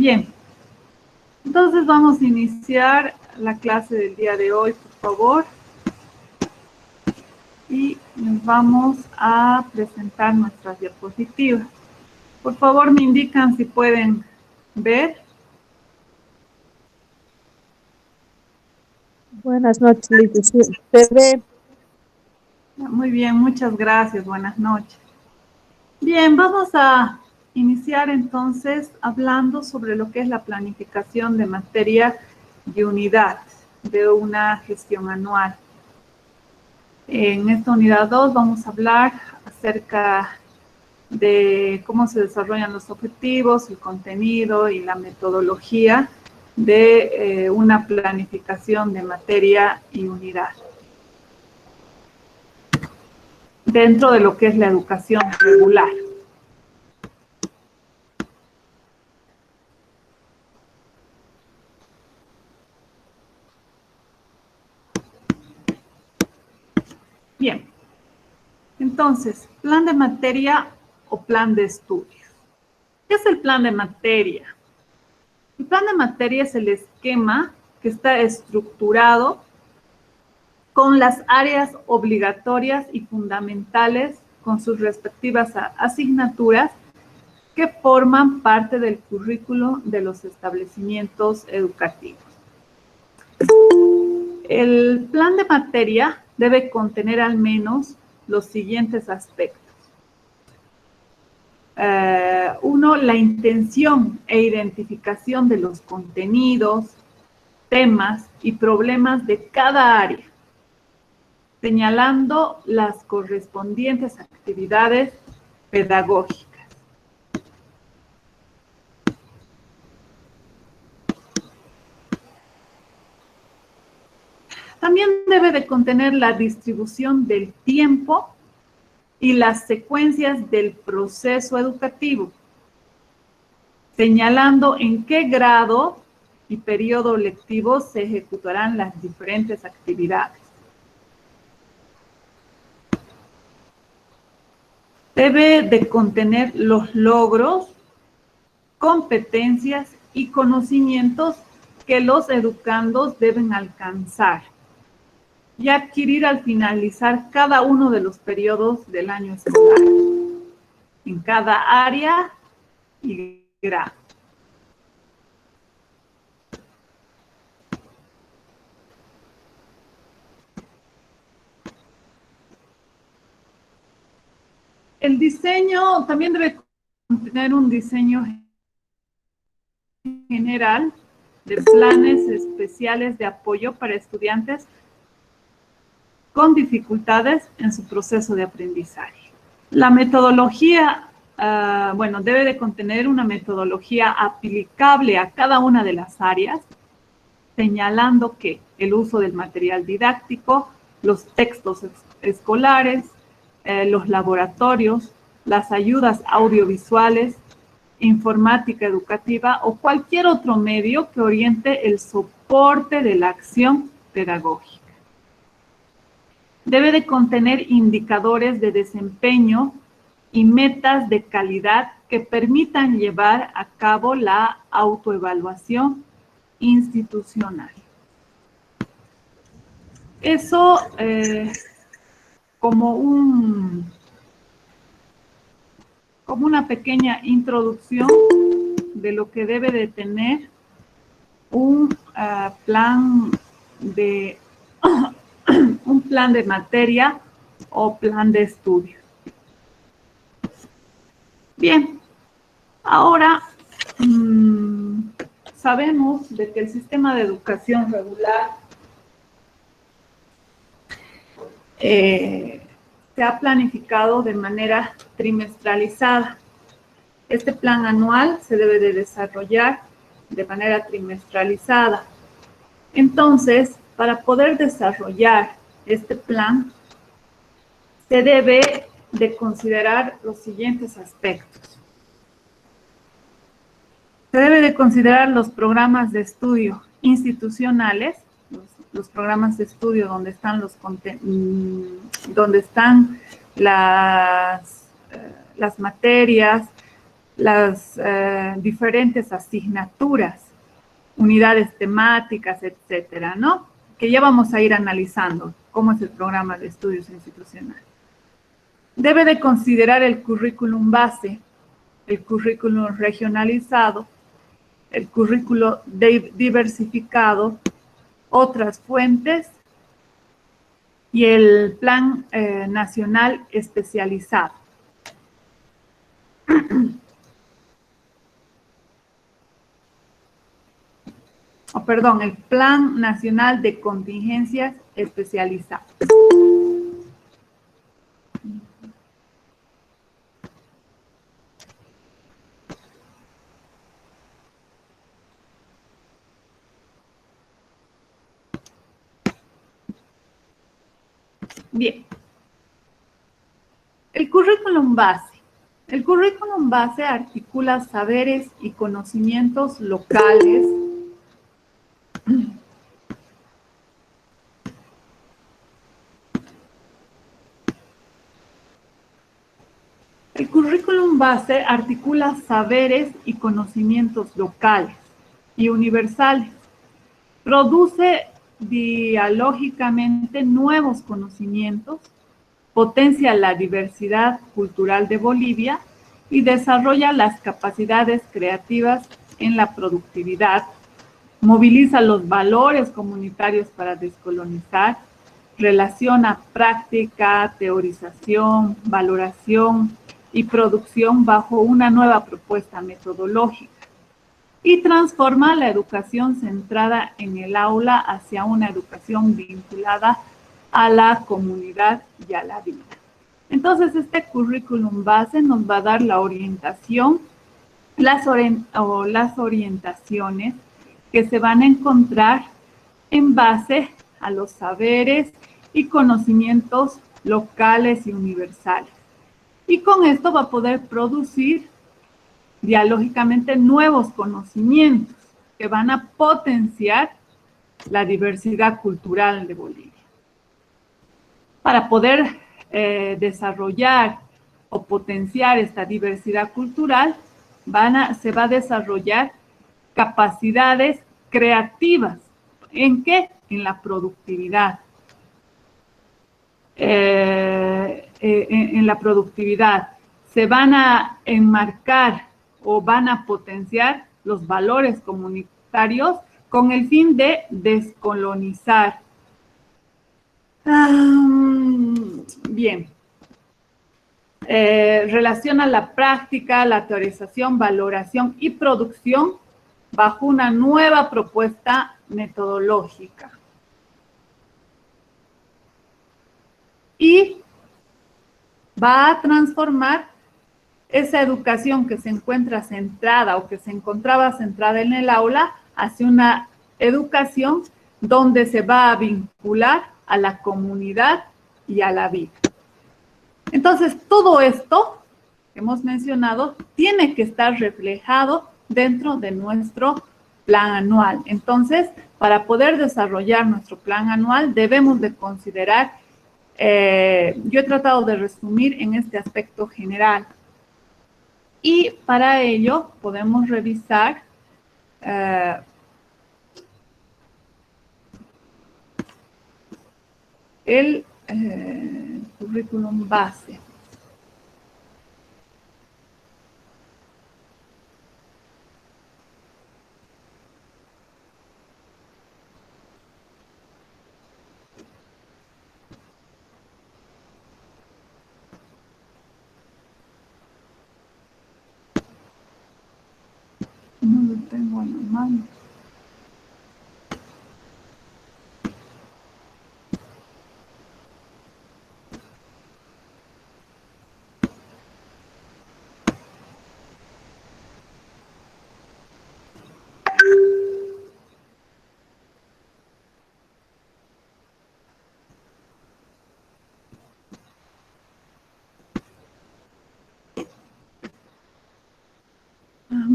Bien, entonces vamos a iniciar la clase del día de hoy, por favor. Y nos vamos a presentar nuestras diapositivas. Por favor, me indican si pueden ver. Buenas noches, Liz. ¿Se ve? Muy bien, muchas gracias. Buenas noches. Bien, vamos a iniciar entonces hablando sobre lo que es la planificación de materia y unidad de una gestión anual. En esta unidad 2 vamos a hablar acerca de cómo se desarrollan los objetivos, el contenido y la metodología de una planificación de materia y unidad dentro de lo que es la educación regular. Bien, entonces, plan de materia o plan de estudios. ¿Qué es el plan de materia? El plan de materia es el esquema que está estructurado con las áreas obligatorias y fundamentales con sus respectivas asignaturas que forman parte del currículo de los establecimientos educativos. El plan de materia debe contener al menos los siguientes aspectos. Uno, la intención e identificación de los contenidos, temas y problemas de cada área, señalando las correspondientes actividades pedagógicas. También debe de contener la distribución del tiempo y las secuencias del proceso educativo, señalando en qué grado y periodo lectivo se ejecutarán las diferentes actividades. Debe de contener los logros, competencias y conocimientos que los educandos deben alcanzar y adquirir al finalizar cada uno de los periodos del año escolar, en cada área y grado. El diseño también debe contener un diseño general de planes especiales de apoyo para estudiantes con dificultades en su proceso de aprendizaje. La metodología, debe de contener una metodología aplicable a cada una de las áreas, señalando que el uso del material didáctico, los textos escolares, los laboratorios, las ayudas audiovisuales, informática educativa o cualquier otro medio que oriente el soporte de la acción pedagógica. Debe de contener indicadores de desempeño y metas de calidad que permitan llevar a cabo la autoevaluación institucional. Eso como una pequeña introducción de lo que debe de tener un plan de materia o plan de estudio. Bien, ahora sabemos de que el sistema de educación regular se ha planificado de manera trimestralizada. Este plan anual se debe de desarrollar de manera trimestralizada. Entonces, para poder desarrollar este plan, se debe de considerar los siguientes aspectos. Se debe de considerar los programas de estudio institucionales, los programas de estudio donde están las materias, las diferentes asignaturas, unidades temáticas, etcétera, ¿no? Que ya vamos a ir analizando cómo es el programa de estudios institucional. Debe de considerar el currículum base, el currículum regionalizado, el currículo diversificado, otras fuentes y el plan nacional especializado. Perdón, el plan nacional de contingencias especializado. Bien. El currículum base. El currículum base articula saberes y conocimientos locales El currículum base articula saberes y conocimientos locales y universales. Produce dialógicamente nuevos conocimientos, potencia la diversidad cultural de Bolivia y desarrolla las capacidades creativas en la productividad, moviliza los valores comunitarios para descolonizar, relaciona práctica, teorización, valoración y producción bajo una nueva propuesta metodológica y transforma la educación centrada en el aula hacia una educación vinculada a la comunidad y a la vida. Entonces, este currículum base nos va a dar la orientación, las orientaciones que se van a encontrar en base a los saberes y conocimientos locales y universales. Y con esto va a poder producir dialógicamente nuevos conocimientos que van a potenciar la diversidad cultural de Bolivia. Para poder desarrollar o potenciar esta diversidad cultural, se va a desarrollar capacidades creativas. ¿En qué? En la productividad. En la productividad. Se van a enmarcar o van a potenciar los valores comunitarios con el fin de descolonizar. Bien. Relaciona la práctica, la teorización, valoración y producción bajo una nueva propuesta metodológica. Y va a transformar esa educación que se encuentra centrada o que se encontraba centrada en el aula hacia una educación donde se va a vincular a la comunidad y a la vida. Entonces, todo esto que hemos mencionado tiene que estar reflejado dentro de nuestro plan anual. Entonces, para poder desarrollar nuestro plan anual, debemos de considerar, yo he tratado de resumir en este aspecto general. Y para ello podemos revisar el currículum base. No lo tengo en la mano.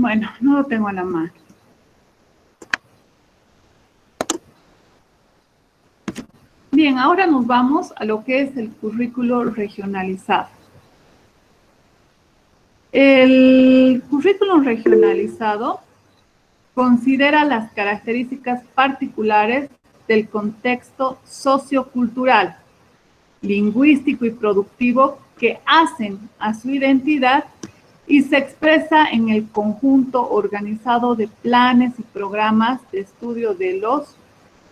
Bueno, no lo tengo a la mano. Bien, ahora nos vamos a lo que es el currículo regionalizado. El currículum regionalizado considera las características particulares del contexto sociocultural, lingüístico y productivo que hacen a su identidad y se expresa en el conjunto organizado de planes y programas de estudio de los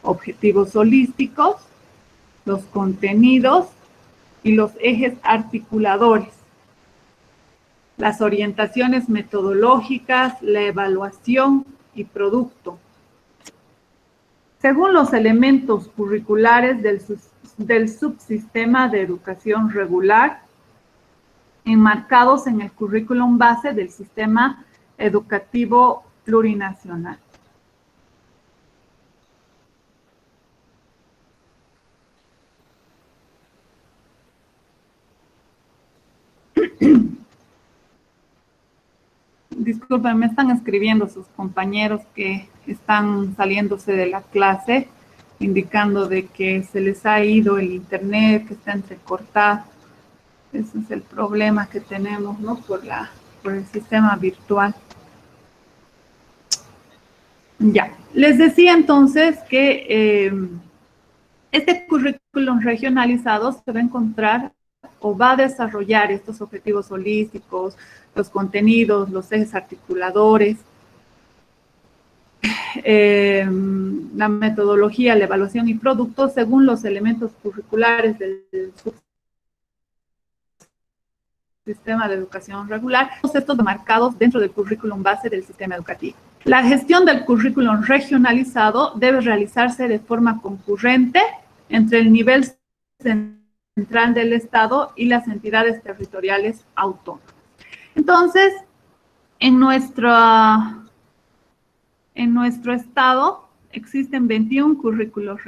objetivos holísticos, los contenidos y los ejes articuladores, las orientaciones metodológicas, la evaluación y producto. Según los elementos curriculares del subsistema de educación regular, enmarcados en el currículum base del sistema educativo plurinacional. Disculpen, me están escribiendo sus compañeros que están saliéndose de la clase, indicando de que se les ha ido el internet, que está entrecortado. Ese es el problema que tenemos, ¿no? Por el sistema virtual. Ya, les decía entonces que este currículum regionalizado se va a encontrar o va a desarrollar estos objetivos holísticos, los contenidos, los ejes articuladores, la metodología, la evaluación y productos según los elementos curriculares del sistema de educación regular, todos estos marcados dentro del currículum base del sistema educativo. La gestión del currículum regionalizado debe realizarse de forma concurrente entre el nivel central del Estado y las entidades territoriales autónomas. Entonces, en nuestro Estado existen 21 currículos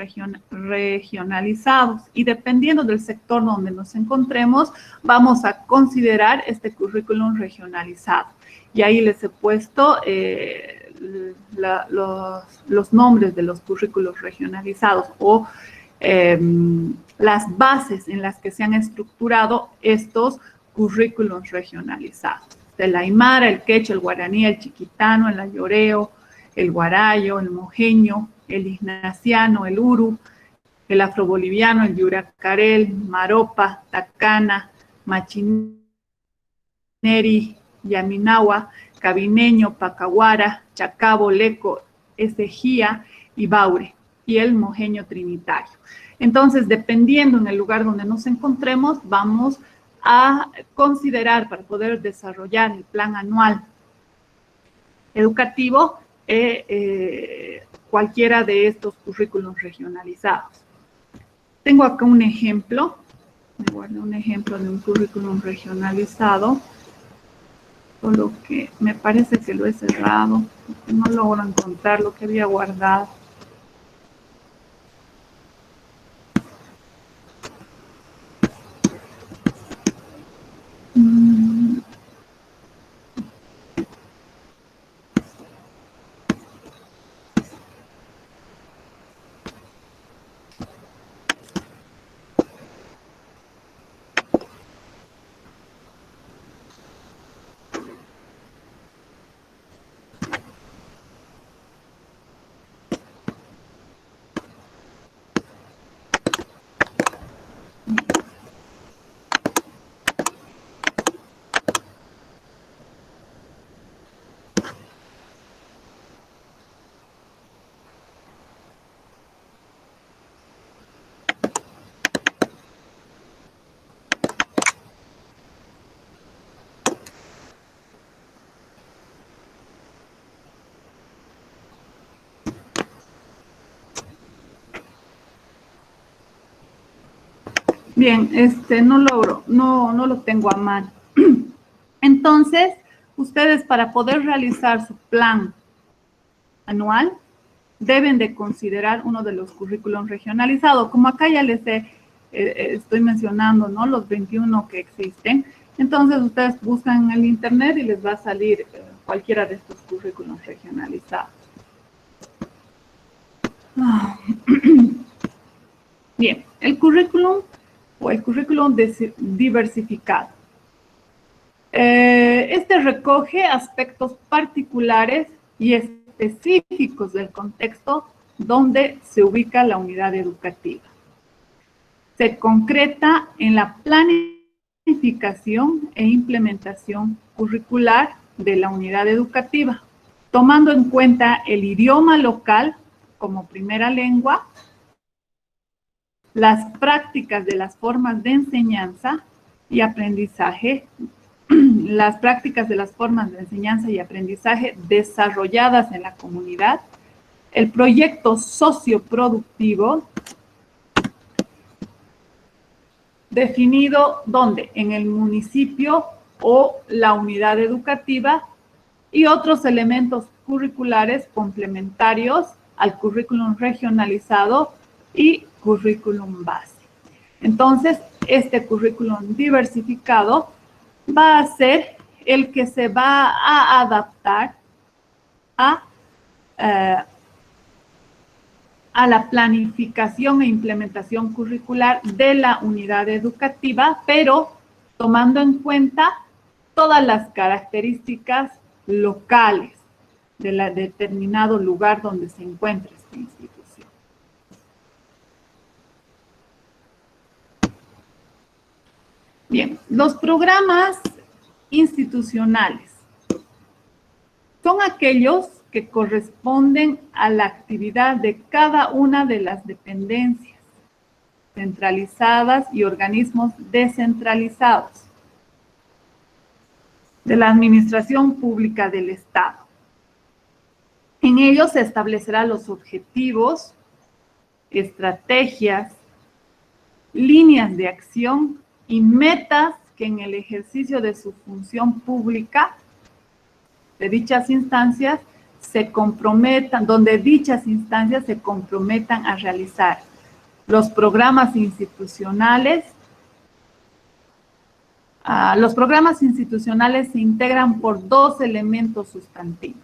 regionalizados y dependiendo del sector donde nos encontremos, vamos a considerar este currículum regionalizado. Y ahí les he puesto los nombres de los currículos regionalizados o las bases en las que se han estructurado estos currículos regionalizados. El aymara, el quechua, el guaraní, el chiquitano, el ayoreo, el guarayo, el mojeño, el ignaciano, el uru, el afroboliviano, el yuracarel, maropa, tacana, machineri, yaminagua, cabineño, pacahuara, chacabo, leco, ezejía y baure, y el mojeño trinitario. Entonces, dependiendo en el lugar donde nos encontremos, vamos a considerar para poder desarrollar el plan anual educativo cualquiera de estos currículos regionalizados. Tengo acá un ejemplo, me guardé un ejemplo de un currículum regionalizado, solo que me parece que lo he cerrado, porque no logro encontrar lo que había guardado. Bien, no logro, no lo tengo a mano. Entonces, ustedes para poder realizar su plan anual, deben de considerar uno de los currículums regionalizados. Como acá ya les estoy mencionando, ¿no? Los 21 que existen. Entonces, ustedes buscan en el internet y les va a salir cualquiera de estos currículums regionalizados. Bien, el currículum diversificado. Este recoge aspectos particulares y específicos del contexto donde se ubica la unidad educativa. Se concreta en la planificación e implementación curricular de la unidad educativa, tomando en cuenta el idioma local como primera lengua, las prácticas de las formas de enseñanza y aprendizaje, las prácticas de las formas de enseñanza y aprendizaje desarrolladas en la comunidad, el proyecto socioproductivo definido ¿dónde? En el municipio o la unidad educativa y otros elementos curriculares complementarios al currículum regionalizado y currículum base. Entonces, este currículum diversificado va a ser el que se va a adaptar a la planificación e implementación curricular de la unidad educativa, pero tomando en cuenta todas las características locales de determinado lugar donde se encuentra esta institución. Bien, los programas institucionales son aquellos que corresponden a la actividad de cada una de las dependencias centralizadas y organismos descentralizados de la Administración Pública del Estado. En ellos se establecerán los objetivos, estrategias, líneas de acción y metas que en el ejercicio de su función pública de dichas instancias se comprometan, donde dichas instancias se comprometan a realizar. Los programas institucionales se integran por dos elementos sustantivos.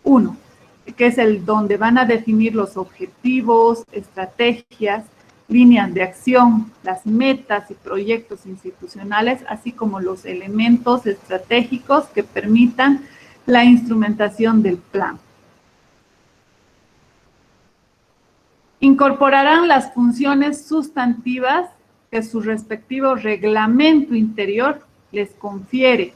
Uno, que es el donde van a definir los objetivos, estrategias, líneas de acción, las metas y proyectos institucionales, así como los elementos estratégicos que permitan la instrumentación del plan. Incorporarán las funciones sustantivas que su respectivo reglamento interior les confiere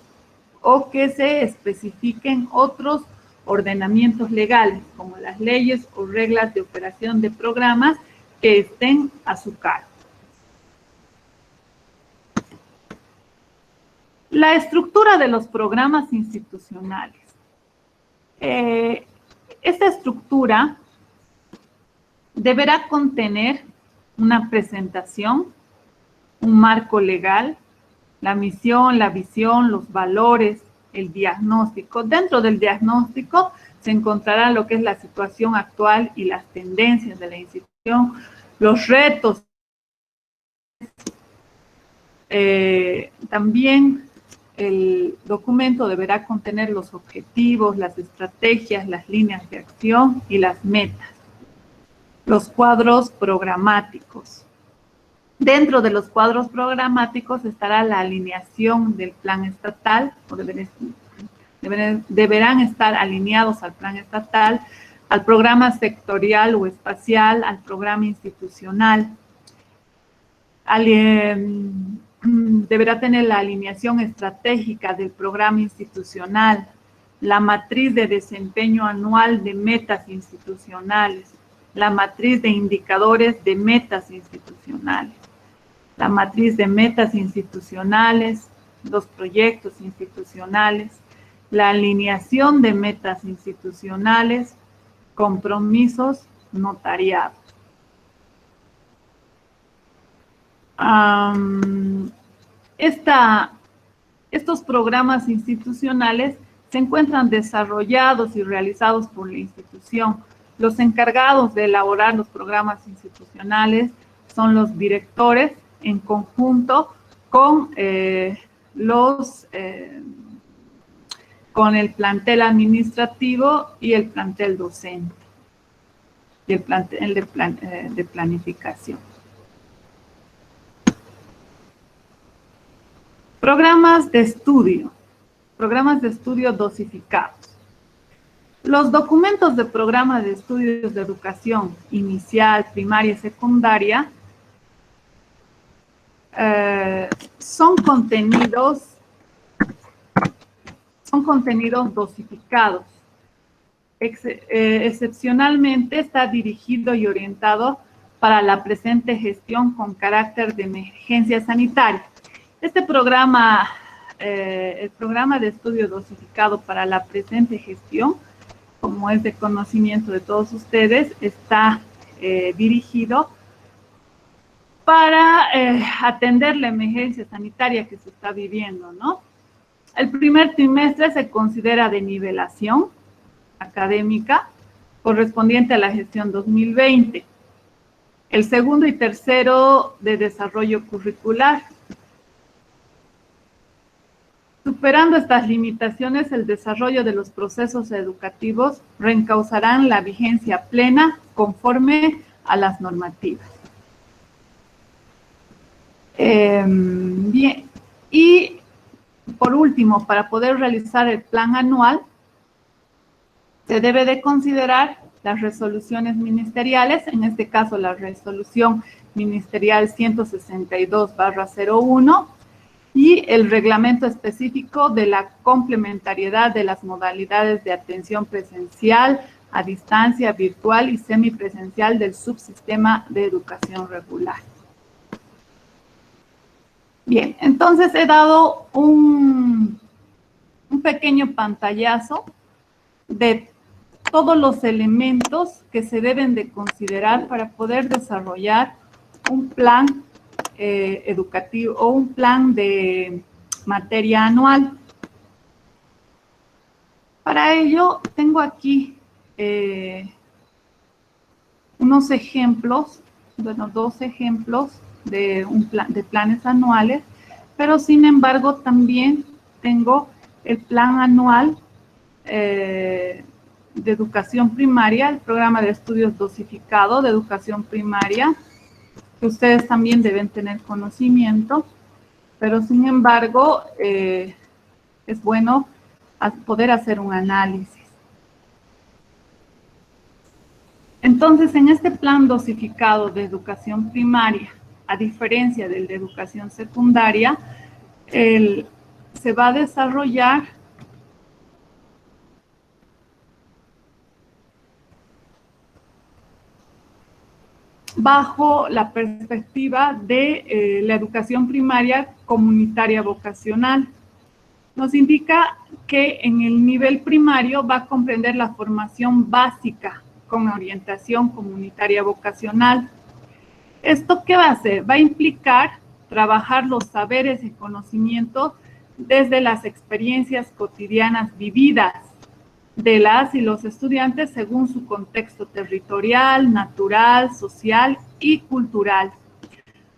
o que se especifiquen otros ordenamientos legales, como las leyes o reglas de operación de programas que estén a su cargo. La estructura de los programas institucionales. Esta estructura deberá contener una presentación, un marco legal, la misión, la visión, los valores, el diagnóstico. Dentro del diagnóstico se encontrará lo que es la situación actual y las tendencias de la institución, los retos. También el documento deberá contener los objetivos, las estrategias, las líneas de acción y las metas. Los cuadros programáticos. Dentro de los cuadros programáticos estará la alineación del plan estatal, o deberán estar alineados al plan estatal, al programa sectorial o espacial, al programa institucional. Deberá tener la alineación estratégica del programa institucional, la matriz de desempeño anual de metas institucionales, la matriz de indicadores de metas institucionales, la matriz de metas institucionales, los proyectos institucionales, la alineación de metas institucionales, compromisos notariados. Estos programas institucionales se encuentran desarrollados y realizados por la institución. Los encargados de elaborar los programas institucionales son los directores en conjunto con con el plantel administrativo y el plantel docente y el plantel de planificación. Programas de estudio. programas de estudio dosificados. Los documentos de programa de estudios de educación inicial, primaria y secundaria son contenidos dosificados. Excepcionalmente está dirigido y orientado para la presente gestión con carácter de emergencia sanitaria. Este programa, el programa de estudio dosificado para la presente gestión, como es de conocimiento de todos ustedes, está dirigido para atender la emergencia sanitaria que se está viviendo, ¿no? El primer trimestre se considera de nivelación académica correspondiente a la gestión 2020. El segundo y tercero de desarrollo curricular. Superando estas limitaciones, el desarrollo de los procesos educativos reencauzarán la vigencia plena conforme a las normativas. Bien, y por último, para poder realizar el plan anual, se debe de considerar las resoluciones ministeriales, en este caso la resolución ministerial 162/01 y el reglamento específico de la complementariedad de las modalidades de atención presencial, a distancia, virtual y semipresencial del subsistema de educación regular. Bien, entonces he dado un pequeño pantallazo de todos los elementos que se deben de considerar para poder desarrollar un plan educativo o un plan de materia anual. Para ello tengo aquí unos ejemplos, bueno, 2 ejemplos de planes anuales, pero sin embargo también tengo el plan anual de educación primaria, el programa de estudios dosificado de educación primaria, que ustedes también deben tener conocimiento, pero sin embargo es bueno poder hacer un análisis. Entonces, en este plan dosificado de educación primaria, a diferencia del de educación secundaria, se va a desarrollar bajo la perspectiva de la educación primaria comunitaria vocacional. Nos indica que en el nivel primario va a comprender la formación básica con orientación comunitaria vocacional. ¿Esto qué va a hacer? Va a implicar trabajar los saberes y conocimientos desde las experiencias cotidianas vividas de las y los estudiantes según su contexto territorial, natural, social y cultural,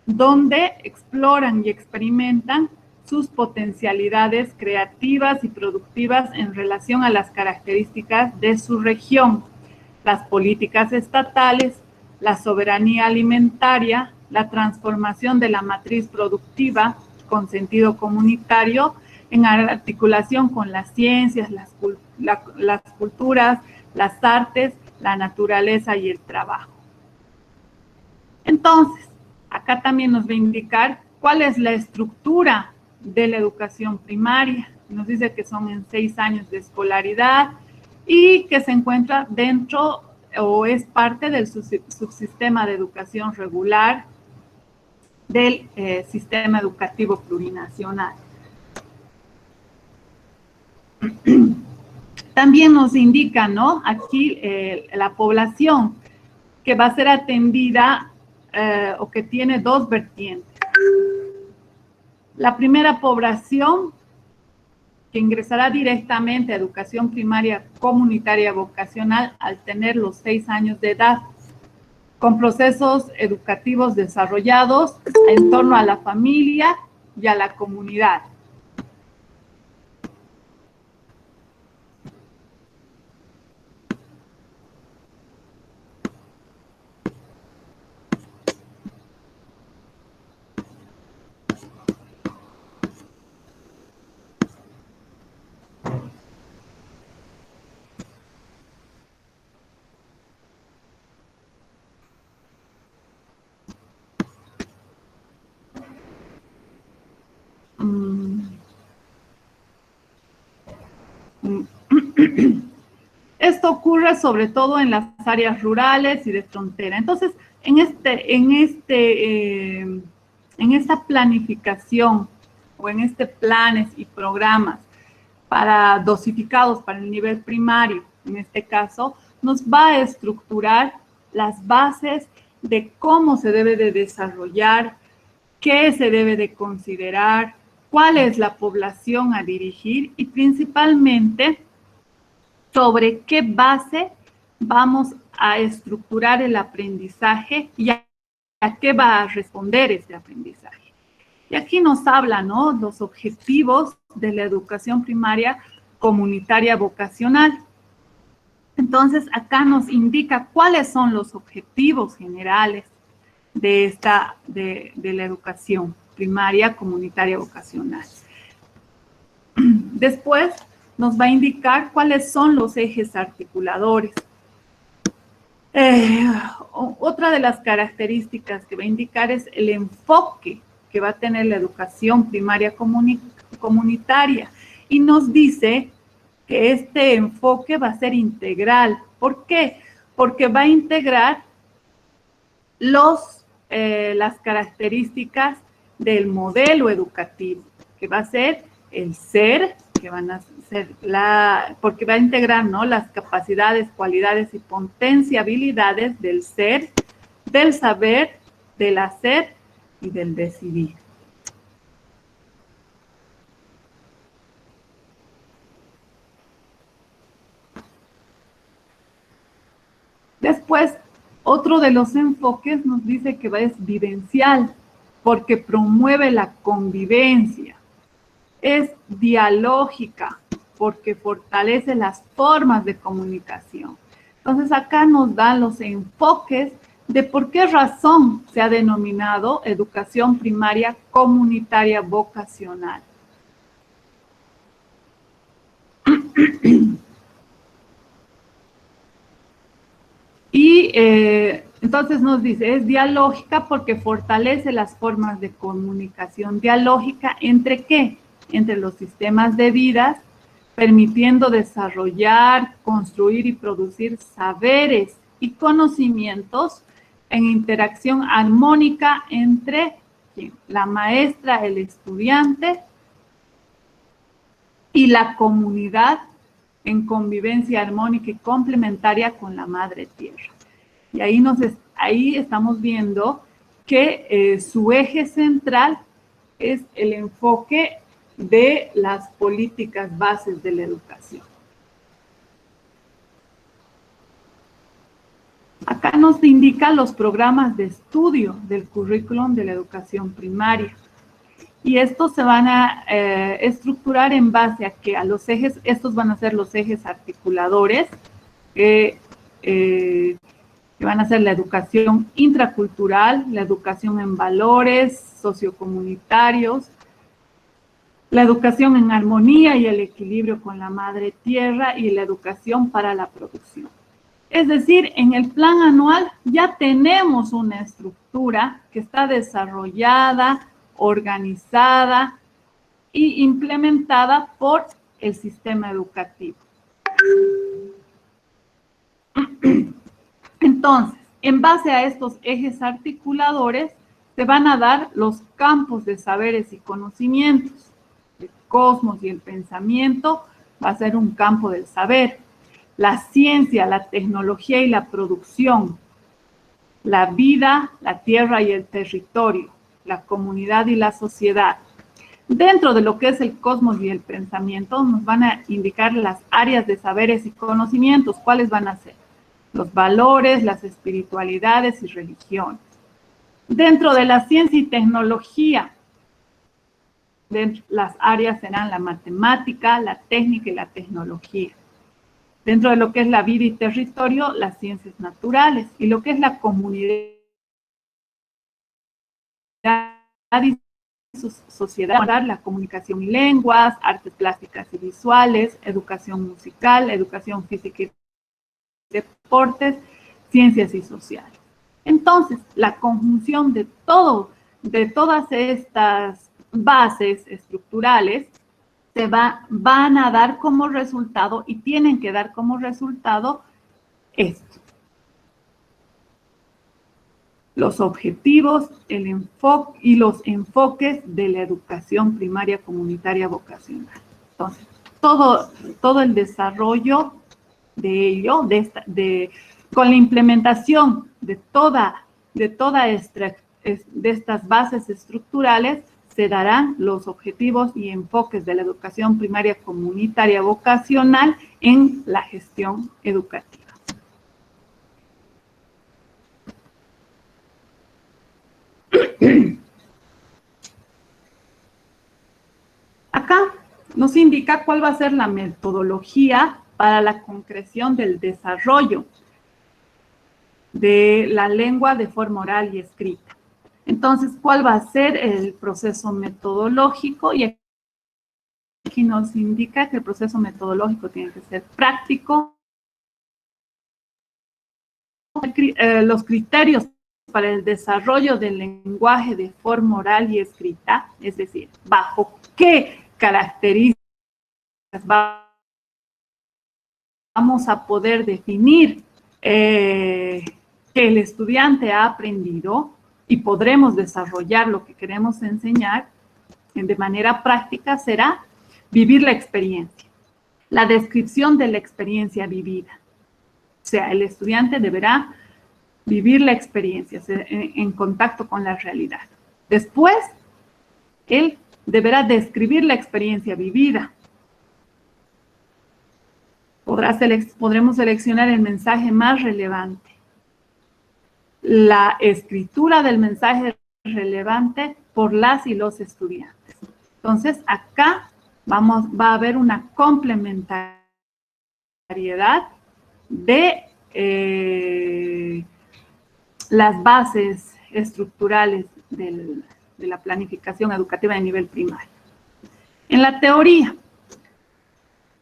donde exploran y experimentan sus potencialidades creativas y productivas en relación a las características de su región, las políticas estatales, la soberanía alimentaria, la transformación de la matriz productiva con sentido comunitario en articulación con las ciencias, las culturas, las artes, la naturaleza y el trabajo. Entonces, acá también nos va a indicar cuál es la estructura de la educación primaria. Nos dice que son en 6 años de escolaridad y que se encuentra dentro o es parte del subsistema de educación regular del sistema educativo plurinacional. También nos indica, ¿no? Aquí la población que va a ser atendida o que tiene 2 vertientes. La primera población que ingresará directamente a educación primaria comunitaria vocacional al tener los 6 años de edad, con procesos educativos desarrollados en torno a la familia y a la comunidad. Esto ocurre sobre todo en las áreas rurales y de frontera. Entonces, en esta planificación o en planes y programas para dosificados para el nivel primario, en este caso, nos va a estructurar las bases de cómo se debe de desarrollar, qué se debe de considerar, cuál es la población a dirigir y principalmente sobre qué base vamos a estructurar el aprendizaje y a qué va a responder este aprendizaje. Y aquí nos habla, ¿no?, los objetivos de la educación primaria comunitaria vocacional. Entonces, acá nos indica cuáles son los objetivos generales de la educación primaria comunitaria vocacional. Después, nos va a indicar cuáles son los ejes articuladores. Otra de las características que va a indicar es el enfoque que va a tener la educación primaria comunitaria. Y nos dice que este enfoque va a ser integral. ¿Por qué? Porque va a integrar las características del modelo educativo, que va a ser el ser, que van a ser porque va a integrar, ¿no?, las capacidades, cualidades y potenciabilidades del ser, del saber, del hacer y del decidir. Después, otro de los enfoques nos dice que es vivencial, porque promueve la convivencia. Es dialógica, porque fortalece las formas de comunicación. Entonces, acá nos dan los enfoques de por qué razón se ha denominado educación primaria comunitaria vocacional. Y entonces nos dice, es dialógica porque fortalece las formas de comunicación. ¿Dialógica entre qué? Entre los sistemas de vidas, permitiendo desarrollar, construir y producir saberes y conocimientos en interacción armónica entre la maestra, el estudiante y la comunidad en convivencia armónica y complementaria con la madre tierra. Y ahí estamos viendo que su eje central es el enfoque de las políticas bases de la educación. Acá nos indica los programas de estudio del currículum de la educación primaria. Y estos se van a estructurar en base a los ejes, estos van a ser los ejes articuladores, que van a ser la educación intracultural, la educación en valores sociocomunitarios, la educación en armonía y el equilibrio con la madre tierra y la educación para la producción. Es decir, en el plan anual ya tenemos una estructura que está desarrollada, organizada y implementada por el sistema educativo. Entonces, en base a estos ejes articuladores, se van a dar los campos de saberes y conocimientos. El cosmos y el pensamiento va a ser un campo del saber. La ciencia, la tecnología y la producción. La vida, la tierra y el territorio. La comunidad y la sociedad. Dentro de lo que es el cosmos y el pensamiento, nos van a indicar las áreas de saberes y conocimientos. ¿Cuáles van a ser? Los valores, las espiritualidades y religiones. Dentro de la ciencia y tecnología, las áreas serán la matemática, la técnica y la tecnología. Dentro de lo que es la vida y territorio, las ciencias naturales. Y lo que es la comunidad y sociedad, la comunicación y lenguas, artes plásticas y visuales, educación musical, educación física y deportes, ciencias y sociales. Entonces, la conjunción de todas estas bases estructurales van a dar como resultado y tienen que dar como resultado esto. Los objetivos, el enfoque y los enfoques de la educación primaria comunitaria vocacional. Entonces, todo el desarrollo de ello, con la implementación de estas bases estructurales, se darán los objetivos y enfoques de la educación primaria comunitaria vocacional en la gestión educativa. Acá nos indica cuál va a ser la metodología para la concreción del desarrollo de la lengua de forma oral y escrita. Entonces, ¿cuál va a ser el proceso metodológico? Y aquí nos indica que el proceso metodológico tiene que ser práctico. Los criterios para el desarrollo del lenguaje de forma oral y escrita, es decir, bajo qué características vamos a poder definir que el estudiante ha aprendido y podremos desarrollar lo que queremos enseñar de manera práctica, será vivir la experiencia, la descripción de la experiencia vivida. O sea, el estudiante deberá vivir la experiencia en contacto con la realidad. Después, él deberá describir la experiencia vivida. Podremos seleccionar el mensaje más relevante. La escritura del mensaje relevante por las y los estudiantes. Entonces, acá va a haber una complementariedad de las bases estructurales de la planificación educativa de nivel primario. En la teoría,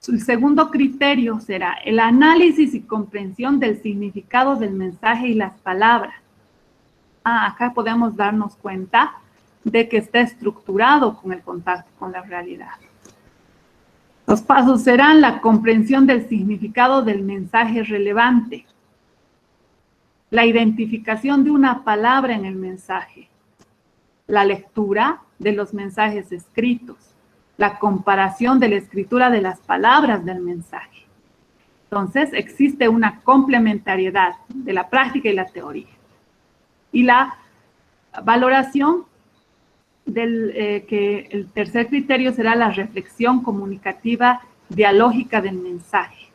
el segundo criterio será el análisis y comprensión del significado del mensaje y las palabras. Acá podemos darnos cuenta de que está estructurado con el contacto con la realidad. Los pasos serán la comprensión del significado del mensaje relevante, la identificación de una palabra en el mensaje, la lectura de los mensajes escritos, la comparación de la escritura de las palabras del mensaje. Entonces, existe una complementariedad de la práctica y la teoría. Y la valoración que el tercer criterio será la reflexión comunicativa dialógica del mensaje.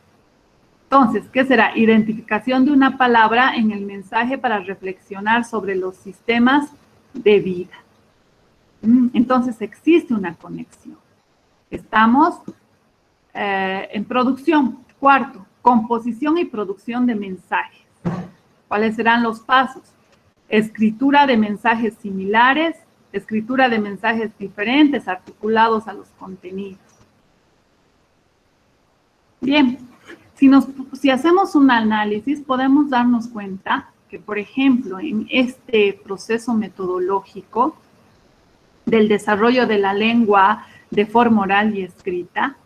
Entonces, ¿qué será? Identificación de una palabra en el mensaje para reflexionar sobre los sistemas de vida. Entonces, existe una conexión. Estamos en producción. Cuarto, composición y producción de mensajes. ¿Cuáles serán los pasos? Escritura de mensajes similares, escritura de mensajes diferentes articulados a los contenidos. Bien, si hacemos un análisis, podemos darnos cuenta que, por ejemplo, en este proceso metodológico del desarrollo de la lengua de forma oral y escrita,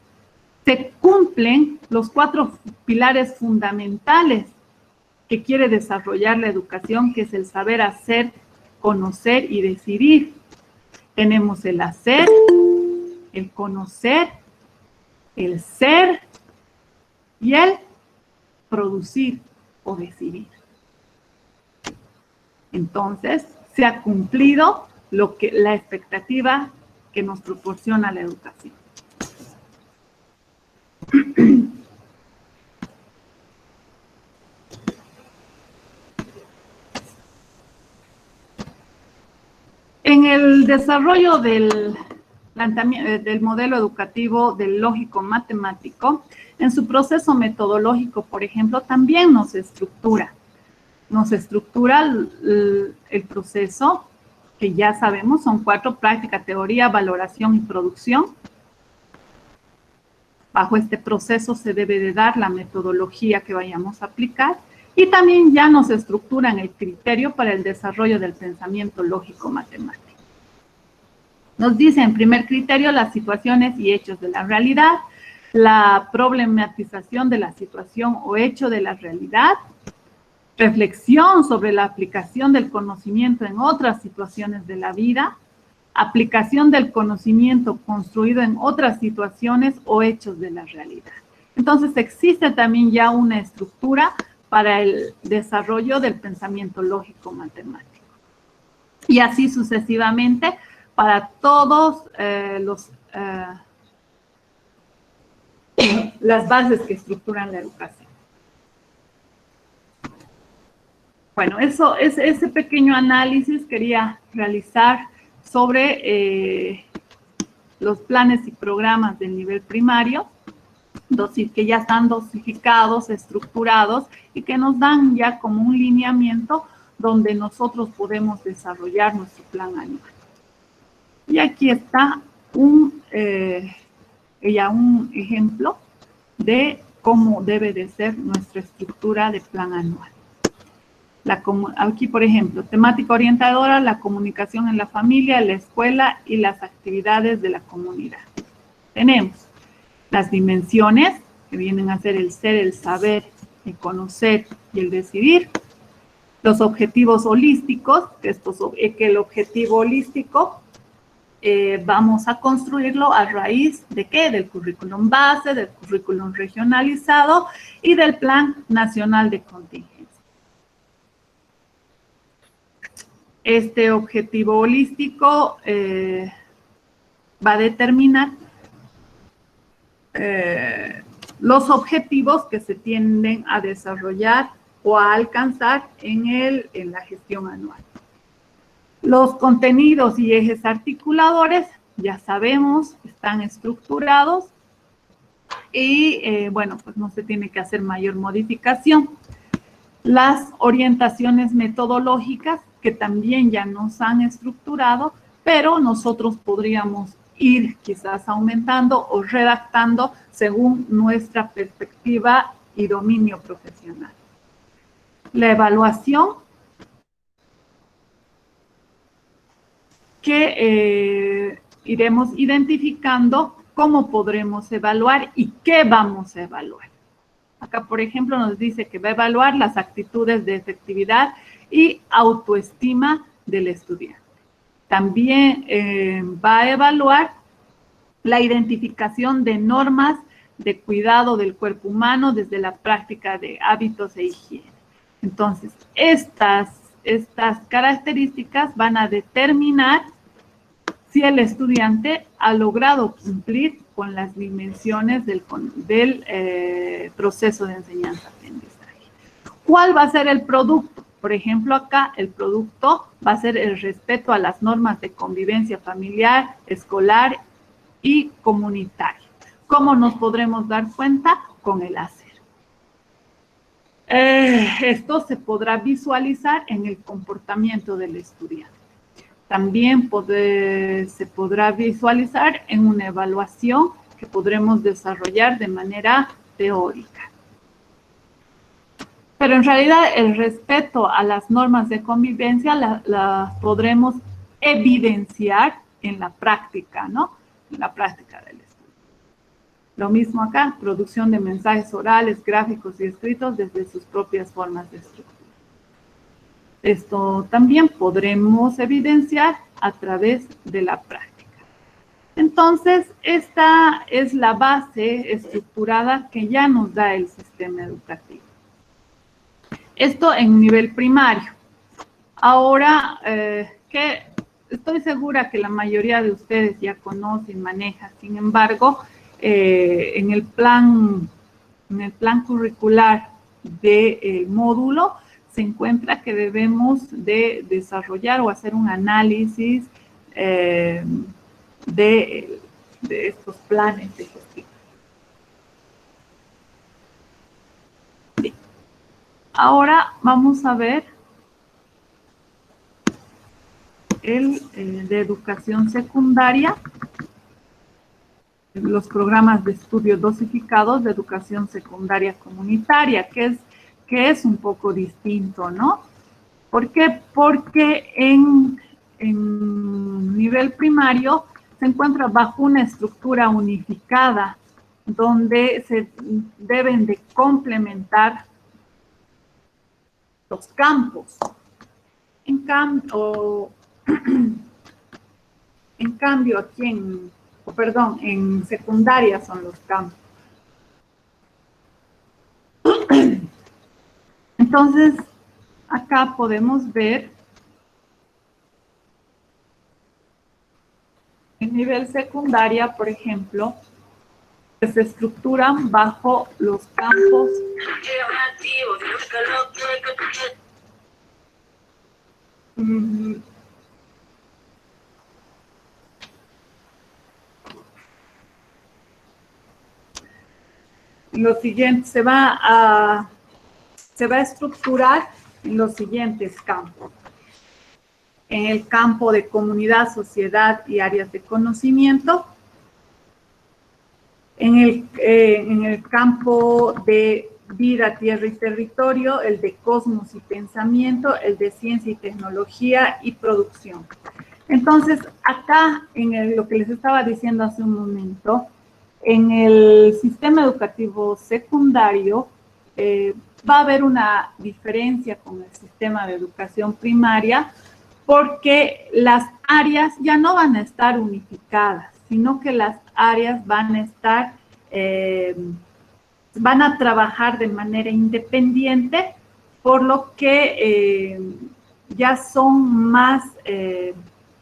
se cumplen los 4 pilares fundamentales que quiere desarrollar la educación, que es el saber hacer, conocer y decidir. Tenemos el hacer, el conocer, el ser y el producir o decidir. Entonces, se ha cumplido la expectativa que nos proporciona la educación. En el desarrollo del modelo educativo del lógico-matemático, en su proceso metodológico, por ejemplo, también nos estructura el proceso, que ya sabemos, son 4: práctica, teoría, valoración y producción. Bajo este proceso se debe de dar la metodología que vayamos a aplicar y también ya nos estructuran el criterio para el desarrollo del pensamiento lógico-matemático. Nos dice en primer criterio las situaciones y hechos de la realidad, la problematización de la situación o hecho de la realidad, reflexión sobre la aplicación del conocimiento en otras situaciones de la vida, aplicación del conocimiento construido en otras situaciones o hechos de la realidad. Entonces existe también ya una estructura para el desarrollo del pensamiento lógico matemático. Y así sucesivamente para todos las bases que estructuran la educación. Bueno, ese pequeño análisis quería realizar sobre los planes y programas del nivel primario, que ya están dosificados, estructurados y que nos dan ya como un lineamiento donde nosotros podemos desarrollar nuestro plan anual. Y aquí está un ejemplo de cómo debe de ser nuestra estructura de plan anual. Aquí, por ejemplo, temática orientadora, la comunicación en la familia, la escuela y las actividades de la comunidad. Tenemos las dimensiones, que vienen a ser el ser, el saber, el conocer y el decidir. Los objetivos holísticos, que el objetivo holístico vamos a construirlo a raíz de ¿qué? Del currículum base, del currículum regionalizado y del Plan Nacional de Contingencia. Este objetivo holístico va a determinar los objetivos que se tienden a desarrollar o a alcanzar en la gestión anual. Los contenidos y ejes articuladores, ya sabemos, están estructurados y, bueno, pues no se tiene que hacer mayor modificación. Las orientaciones metodológicas, que también ya nos han estructurado, pero nosotros podríamos ir quizás aumentando o redactando según nuestra perspectiva y dominio profesional. La evaluación, que iremos identificando cómo podremos evaluar y qué vamos a evaluar. Acá, por ejemplo, nos dice que va a evaluar las actitudes de efectividad y autoestima del estudiante. También va a evaluar la identificación de normas de cuidado del cuerpo humano desde la práctica de hábitos e higiene. Entonces, estas características van a determinar si el estudiante ha logrado cumplir con las dimensiones del proceso de enseñanza-aprendizaje. ¿Cuál va a ser el producto? Por ejemplo, acá el producto va a ser el respeto a las normas de convivencia familiar, escolar y comunitaria. ¿Cómo nos podremos dar cuenta? Con el hacer. Esto se podrá visualizar en el comportamiento del estudiante. También se podrá visualizar en una evaluación que podremos desarrollar de manera teórica. Pero en realidad el respeto a las normas de convivencia las podremos evidenciar en la práctica, ¿no? En la práctica del estudio. Lo mismo acá, producción de mensajes orales, gráficos y escritos desde sus propias formas de estructura. Esto también podremos evidenciar a través de la práctica. Entonces, esta es la base estructurada que ya nos da el sistema educativo. Esto en nivel primario. Ahora, que estoy segura que la mayoría de ustedes ya conocen, manejan, sin embargo, en el plan curricular del módulo, se encuentra que debemos de desarrollar o hacer un análisis de estos planes de gestión. Bien. Ahora vamos a ver el de educación secundaria, los programas de estudio dosificados de educación secundaria comunitaria, que es un poco distinto, ¿no? ¿Por qué? Porque en nivel primario se encuentra bajo una estructura unificada donde se deben de complementar los campos. En cambio, aquí en secundaria son los campos. Entonces, acá podemos ver en nivel secundaria, por ejemplo, que se estructuran bajo los campos lo siguiente, se va a estructurar en los siguientes campos. En el campo de comunidad, sociedad y áreas de conocimiento. En el campo de vida, tierra y territorio, el de cosmos y pensamiento, el de ciencia y tecnología y producción. Entonces, acá, lo que les estaba diciendo hace un momento, en el sistema educativo secundario va a haber una diferencia con el sistema de educación primaria porque las áreas ya no van a estar unificadas, sino que las áreas van a estar, van a trabajar de manera independiente, por lo que ya son más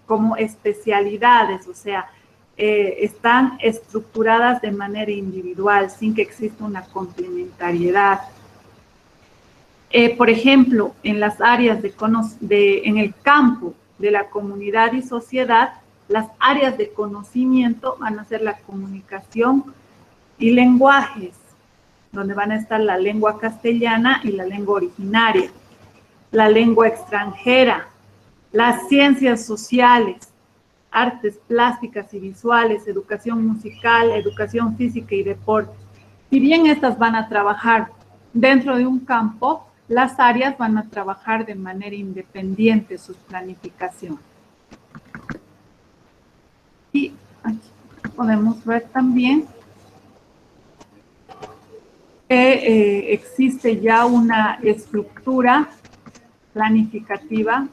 como especialidades, o sea, están estructuradas de manera individual, sin que exista una complementariedad. Por ejemplo, en las áreas en el campo de la comunidad y sociedad, las áreas de conocimiento van a ser la comunicación y lenguajes, donde van a estar la lengua castellana y la lengua originaria, la lengua extranjera, las ciencias sociales, artes plásticas y visuales, educación musical, educación física y deporte. Si bien estas van a trabajar dentro de un campo, las áreas van a trabajar de manera independiente sus planificaciones. Y aquí podemos ver también que existe ya una estructura planificativa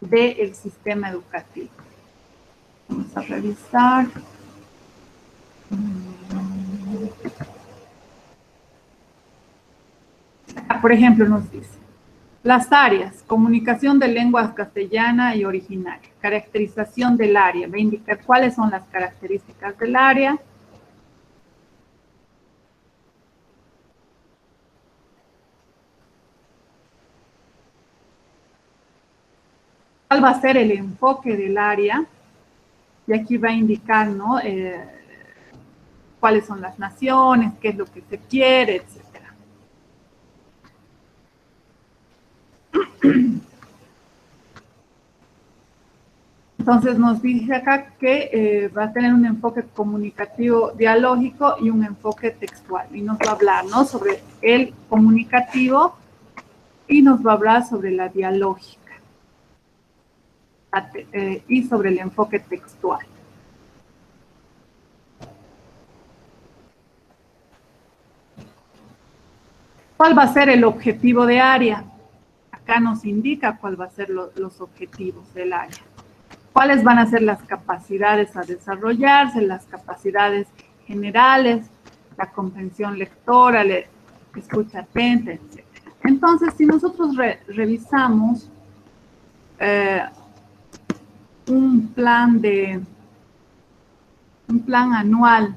del sistema educativo. Vamos a revisar. Por ejemplo, nos dice, las áreas, comunicación de lengua castellana y originaria, caracterización del área, va a indicar cuáles son las características del área. ¿Cuál va a ser el enfoque del área? Y aquí va a indicar, ¿no? Cuáles son las naciones, qué es lo que se quiere, etc. Entonces nos dice acá que va a tener un enfoque comunicativo dialógico y un enfoque textual. Y nos va a hablar, ¿no?, sobre el comunicativo y nos va a hablar sobre la dialógica y sobre el enfoque textual. ¿Cuál va a ser el objetivo de área? Acá nos indica cuál va a ser los objetivos del área. ¿Cuáles van a ser las capacidades a desarrollarse, las capacidades generales, la comprensión lectora, la escucha atenta, etc.? Entonces, si nosotros revisamos un plan anual,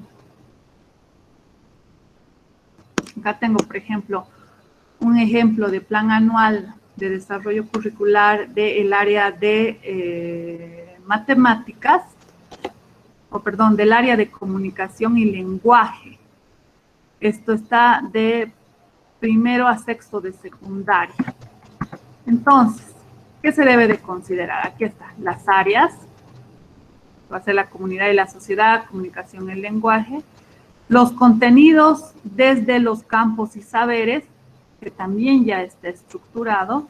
acá tengo, por ejemplo, un ejemplo de plan anual de desarrollo curricular del área de matemáticas, del área de comunicación y lenguaje. Esto está de primero a sexto de secundaria. Entonces, ¿qué se debe de considerar? Aquí están las áreas, va a ser la comunidad y la sociedad, comunicación y el lenguaje, los contenidos desde los campos y saberes, que también ya está estructurado,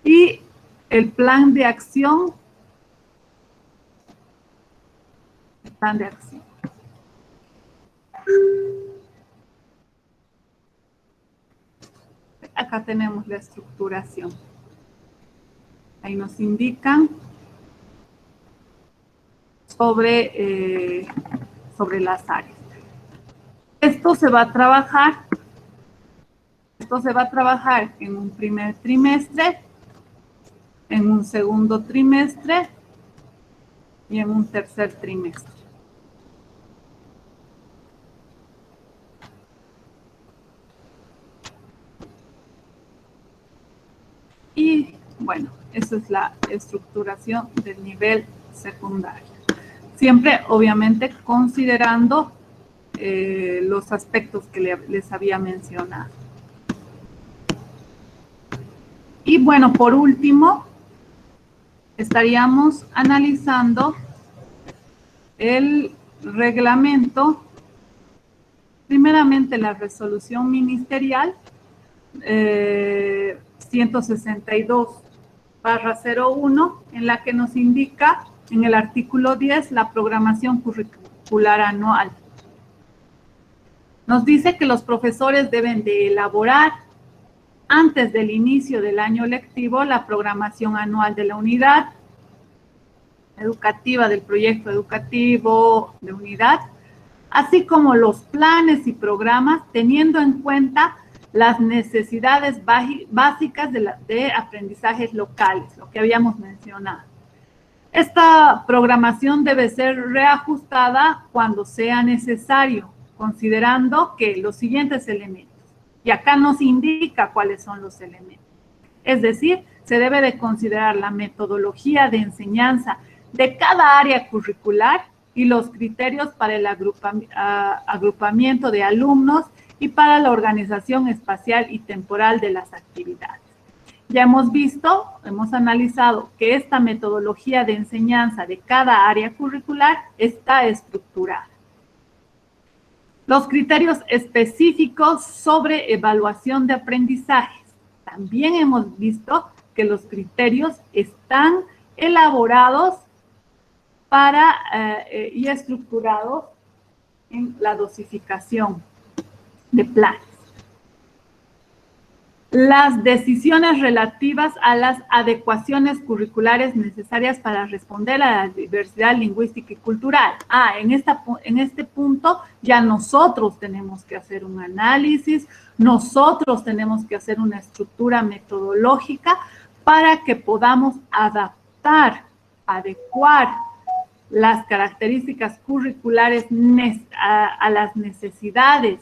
y el plan de acción plan de acción. Acá tenemos la estructuración. Ahí nos indican sobre las áreas. Esto se va a trabajar en un primer trimestre, en un segundo trimestre y en un tercer trimestre. Y bueno, esa es la estructuración del nivel secundario. Siempre, obviamente, considerando los aspectos que les había mencionado. Y bueno, por último, estaríamos analizando el reglamento, primeramente la resolución ministerial 162/01, en la que nos indica en el artículo 10 la programación curricular anual. Nos dice que los profesores deben de elaborar antes del inicio del año lectivo la programación anual de la unidad educativa, del proyecto educativo de unidad, así como los planes y programas, teniendo en cuenta las necesidades básicas de aprendizajes locales, lo que habíamos mencionado. Esta programación debe ser reajustada cuando sea necesario, considerando que los siguientes elementos, y acá nos indica cuáles son los elementos. Es decir, se debe de considerar la metodología de enseñanza de cada área curricular y los criterios para el agrupamiento de alumnos y para la organización espacial y temporal de las actividades. Ya hemos visto, hemos analizado que esta metodología de enseñanza de cada área curricular está estructurada. Los criterios específicos sobre evaluación de aprendizajes. También hemos visto que los criterios están elaborados y estructurados en la dosificación de planes. Las decisiones relativas a las adecuaciones curriculares necesarias para responder a la diversidad lingüística y cultural. En este punto ya nosotros tenemos que hacer un análisis, nosotros tenemos que hacer una estructura metodológica para que podamos adaptar, adecuar las características curriculares a las necesidades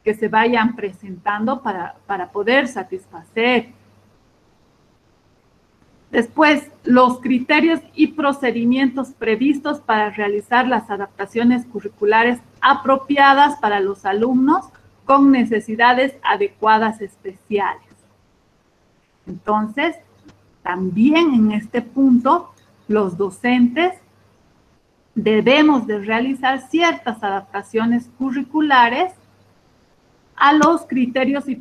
que se vayan presentando para poder satisfacer. Después, los criterios y procedimientos previstos para realizar las adaptaciones curriculares apropiadas para los alumnos con necesidades adecuadas especiales. Entonces, también en este punto, los docentes debemos de realizar ciertas adaptaciones curriculares a los criterios y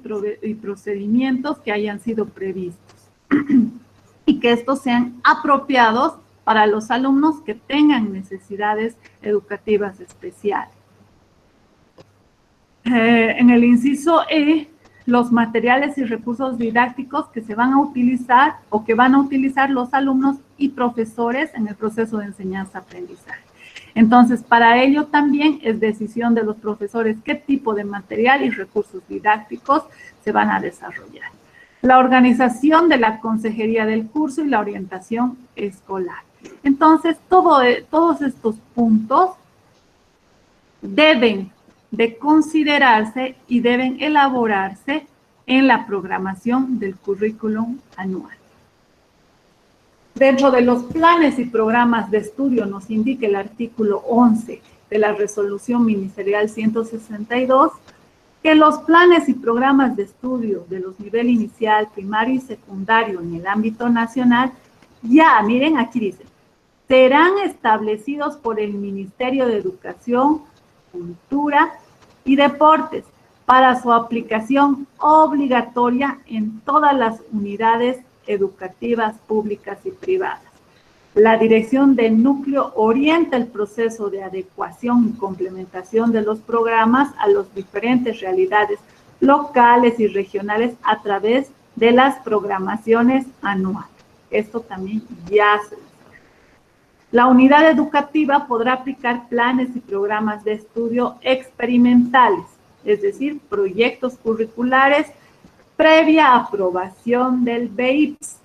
procedimientos que hayan sido previstos y que estos sean apropiados para los alumnos que tengan necesidades educativas especiales. En el inciso E, los materiales y recursos didácticos que se van a utilizar o que van a utilizar los alumnos y profesores en el proceso de enseñanza-aprendizaje. Entonces, para ello también es decisión de los profesores qué tipo de material y recursos didácticos se van a desarrollar. La organización de la consejería del curso y la orientación escolar. Entonces, todos estos puntos deben de considerarse y deben elaborarse en la programación del currículum anual. Dentro de los planes y programas de estudio nos indica el artículo 11 de la resolución ministerial 162 que los planes y programas de estudio de los niveles inicial, primario y secundario en el ámbito nacional, ya, miren, aquí dice, serán establecidos por el Ministerio de Educación, Cultura y Deportes para su aplicación obligatoria en todas las unidades educativas públicas y privadas. La dirección del núcleo orienta el proceso de adecuación y complementación de los programas a las diferentes realidades locales y regionales a través de las programaciones anuales. Esto también ya se sabe. La unidad educativa podrá aplicar planes y programas de estudio experimentales, es decir, proyectos curriculares previa aprobación del BEIPS,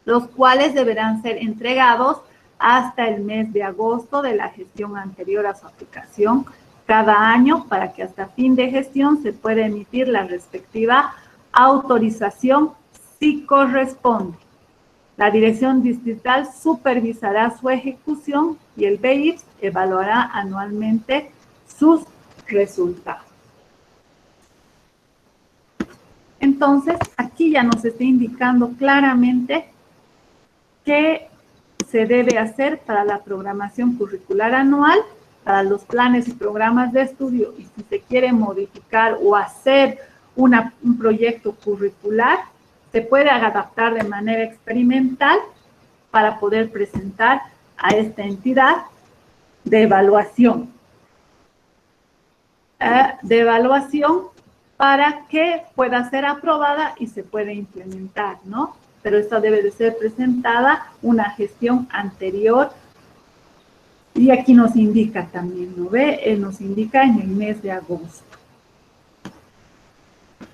los cuales deberán ser entregados hasta el mes de agosto de la gestión anterior a su aplicación cada año, para que hasta fin de gestión se pueda emitir la respectiva autorización si corresponde. La dirección distrital supervisará su ejecución y el BEIPS evaluará anualmente sus resultados. Entonces, aquí ya nos está indicando claramente qué se debe hacer para la programación curricular anual, para los planes y programas de estudio, y si se quiere modificar o hacer un proyecto curricular, se puede adaptar de manera experimental para poder presentar a esta entidad de evaluación. Para que pueda ser aprobada y se pueda implementar, ¿no? Pero esta debe de ser presentada una gestión anterior. Y aquí nos indica también, ¿no ve? Nos indica en el mes de agosto.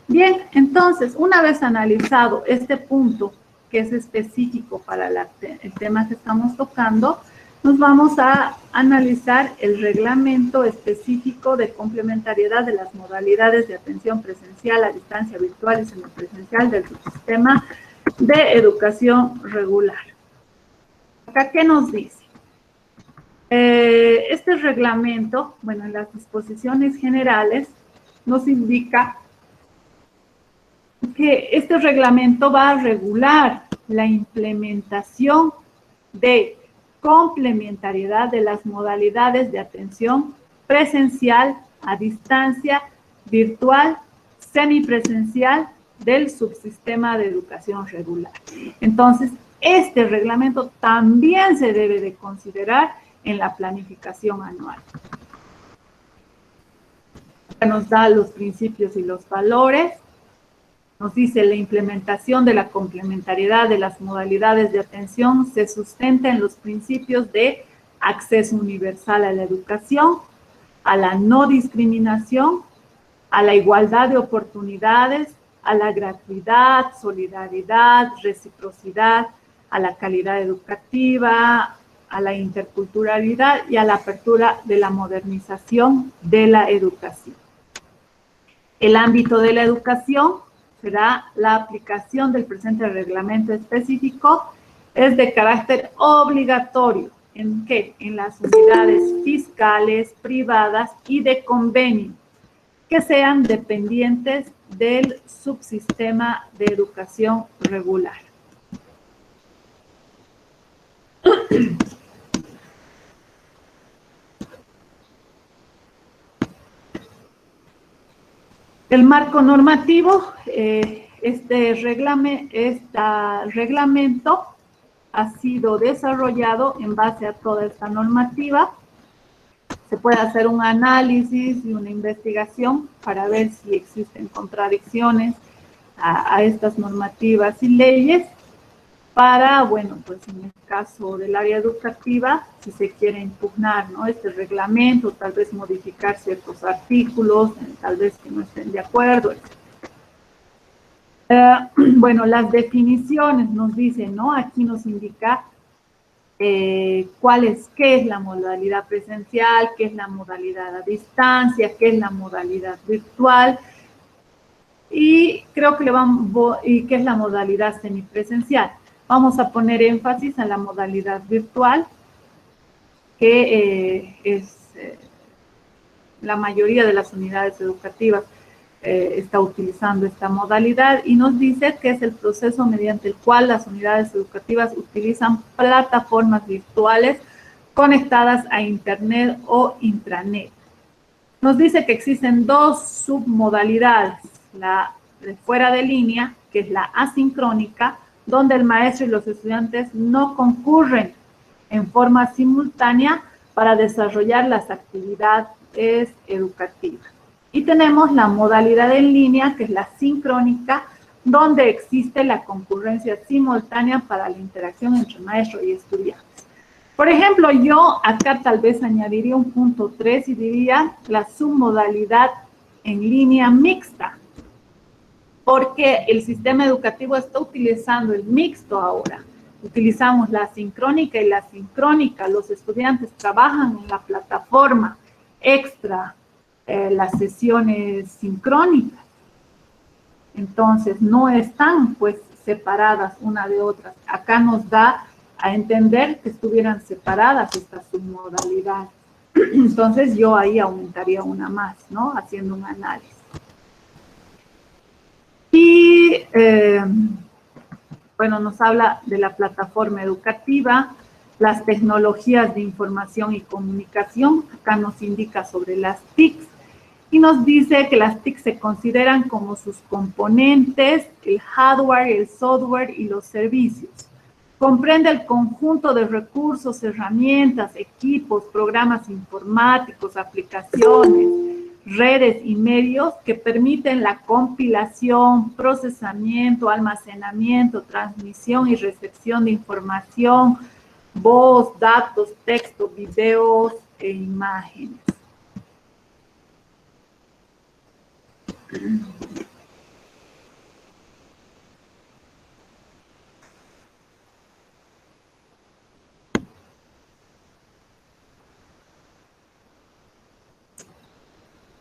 Bien, entonces, una vez analizado este punto, que es específico para el tema que estamos tocando, nos vamos a analizar el reglamento específico de complementariedad de las modalidades de atención presencial, a distancia, virtual y semipresencial del sistema de educación regular. Acá, ¿qué nos dice? Este reglamento, bueno, en las disposiciones generales, nos indica que este reglamento va a regular la implementación de complementariedad de las modalidades de atención presencial, a distancia, virtual, semipresencial del subsistema de educación regular. Entonces, este reglamento también se debe de considerar en la planificación anual. Nos da los principios y los valores. Nos dice, la implementación de la complementariedad de las modalidades de atención se sustenta en los principios de acceso universal a la educación, a la no discriminación, a la igualdad de oportunidades, a la gratuidad, solidaridad, reciprocidad, a la calidad educativa, a la interculturalidad y a la apertura de la modernización de la educación. El ámbito de la educación será la aplicación del presente reglamento específico, es de carácter obligatorio. ¿En qué? En las unidades fiscales, privadas y de convenio, que sean dependientes del subsistema de educación regular. El marco normativo, este reglamento ha sido desarrollado en base a toda esta normativa. Se puede hacer un análisis y una investigación para ver si existen contradicciones a estas normativas y leyes para, bueno, pues en el caso del área educativa, si se quiere impugnar, ¿no?, este reglamento, tal vez modificar ciertos artículos, tal vez que no estén de acuerdo, etc. Bueno, las definiciones nos dicen, ¿no? Aquí nos indica qué es la modalidad presencial, qué es la modalidad a distancia, qué es la modalidad virtual, y creo que qué es la modalidad semipresencial. Vamos a poner énfasis en la modalidad virtual, que la mayoría de las unidades educativas está utilizando esta modalidad, y nos dice que es el proceso mediante el cual las unidades educativas utilizan plataformas virtuales conectadas a Internet o intranet. Nos dice que existen dos submodalidades, la de fuera de línea, que es la asincrónica, donde el maestro y los estudiantes no concurren en forma simultánea para desarrollar las actividades educativas. Y tenemos la modalidad en línea, que es la sincrónica, donde existe la concurrencia simultánea para la interacción entre maestro y estudiantes. Por ejemplo, yo acá tal vez añadiría un punto 3 y diría la submodalidad en línea mixta, porque el sistema educativo está utilizando el mixto ahora. Utilizamos la sincrónica y la sincrónica. Los estudiantes trabajan en la plataforma extra las sesiones sincrónicas. Entonces, no están pues separadas una de otras. Acá nos da a entender que estuvieran separadas estas submodalidades. Entonces, yo ahí aumentaría una más, ¿no? Haciendo un análisis. Y, bueno, nos habla de la plataforma educativa, las tecnologías de información y comunicación. Acá nos indica sobre las TICs. Y nos dice que las TIC se consideran como sus componentes, el hardware, el software y los servicios. Comprende el conjunto de recursos, herramientas, equipos, programas informáticos, aplicaciones, redes y medios que permiten la compilación, procesamiento, almacenamiento, transmisión y recepción de información, voz, datos, texto, videos e imágenes.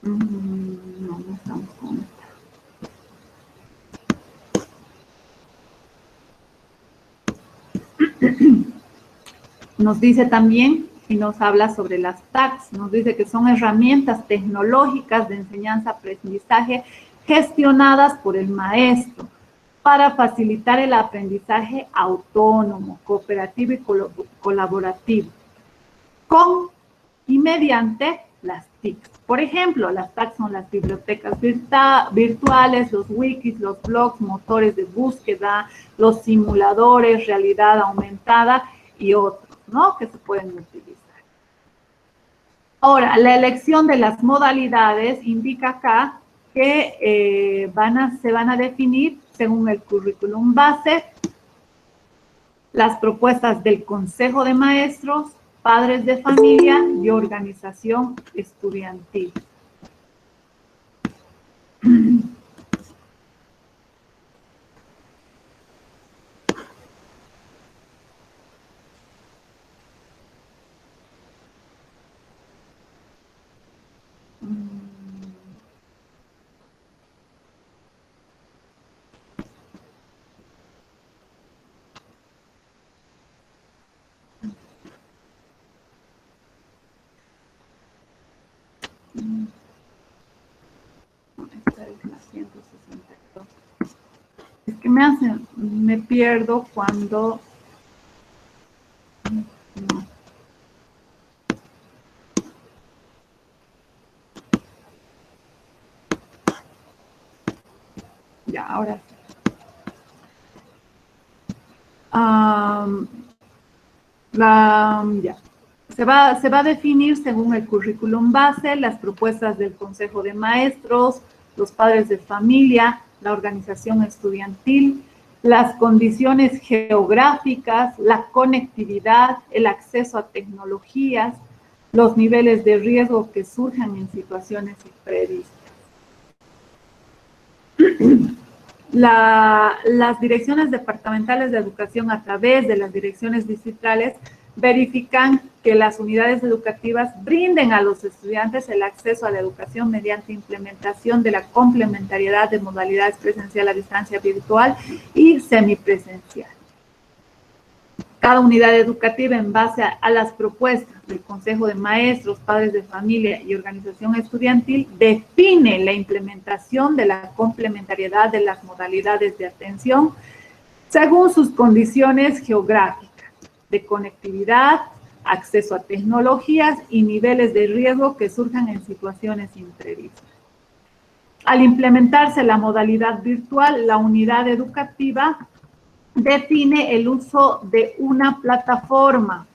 No estamos con esta. Nos dice también y nos habla sobre las TACs. Nos dice que son herramientas tecnológicas de enseñanza-aprendizaje gestionadas por el maestro para facilitar el aprendizaje autónomo, cooperativo y colaborativo, con y mediante las TICs. Por ejemplo, las TACs son las bibliotecas virtuales, los wikis, los blogs, motores de búsqueda, los simuladores, realidad aumentada y otros, ¿no? Que se pueden utilizar. Ahora, la elección de las modalidades indica acá que se van a definir según el currículum base, las propuestas del Consejo de Maestros, padres de familia y organización estudiantil. Esta es la 162. Es que me pierdo cuando... No. Ya, ahora sí. Ya. Se va a definir según el currículum base, las propuestas del Consejo de Maestros, los padres de familia, la organización estudiantil, las condiciones geográficas, la conectividad, el acceso a tecnologías, los niveles de riesgo que surjan en situaciones imprevistas. Las direcciones departamentales de educación a través de las direcciones distritales verifican que las unidades educativas brinden a los estudiantes el acceso a la educación mediante implementación de la complementariedad de modalidades presencial a distancia, virtual y semipresencial. Cada unidad educativa, en base a las propuestas del Consejo de Maestros, padres de familia y organización estudiantil, define la implementación de la complementariedad de las modalidades de atención según sus condiciones geográficas de conectividad, acceso a tecnologías y niveles de riesgo que surjan en situaciones imprevistas. Al implementarse la modalidad virtual, la unidad educativa define el uso de una plataforma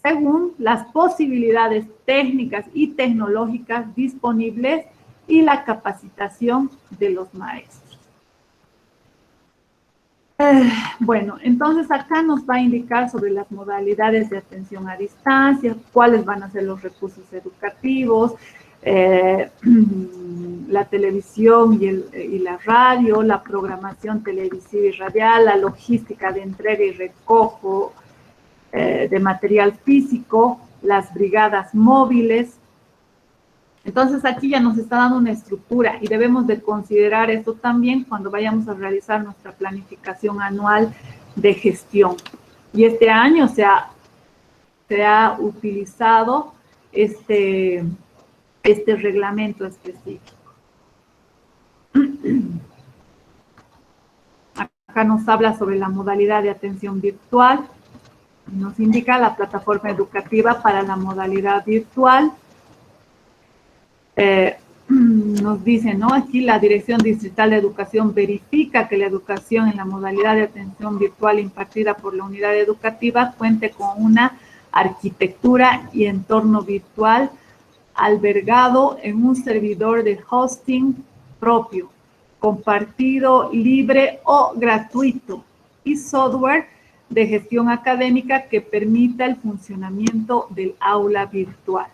según las posibilidades técnicas y tecnológicas disponibles y la capacitación de los maestros. Bueno, entonces acá nos va a indicar sobre las modalidades de atención a distancia, cuáles van a ser los recursos educativos, la televisión y la radio, la programación televisiva y radial, la logística de entrega y recojo de material físico, las brigadas móviles. Entonces aquí ya nos está dando una estructura y debemos de considerar esto también cuando vayamos a realizar nuestra planificación anual de gestión. Y este año se ha utilizado este reglamento específico. Acá nos habla sobre la modalidad de atención virtual. Nos indica la plataforma educativa para la modalidad virtual. Nos dice, ¿no? Aquí la Dirección Distrital de Educación verifica que la educación en la modalidad de atención virtual impartida por la unidad educativa cuente con una arquitectura y entorno virtual albergado en un servidor de hosting propio, compartido, libre o gratuito, y software de gestión académica que permita el funcionamiento del aula virtual.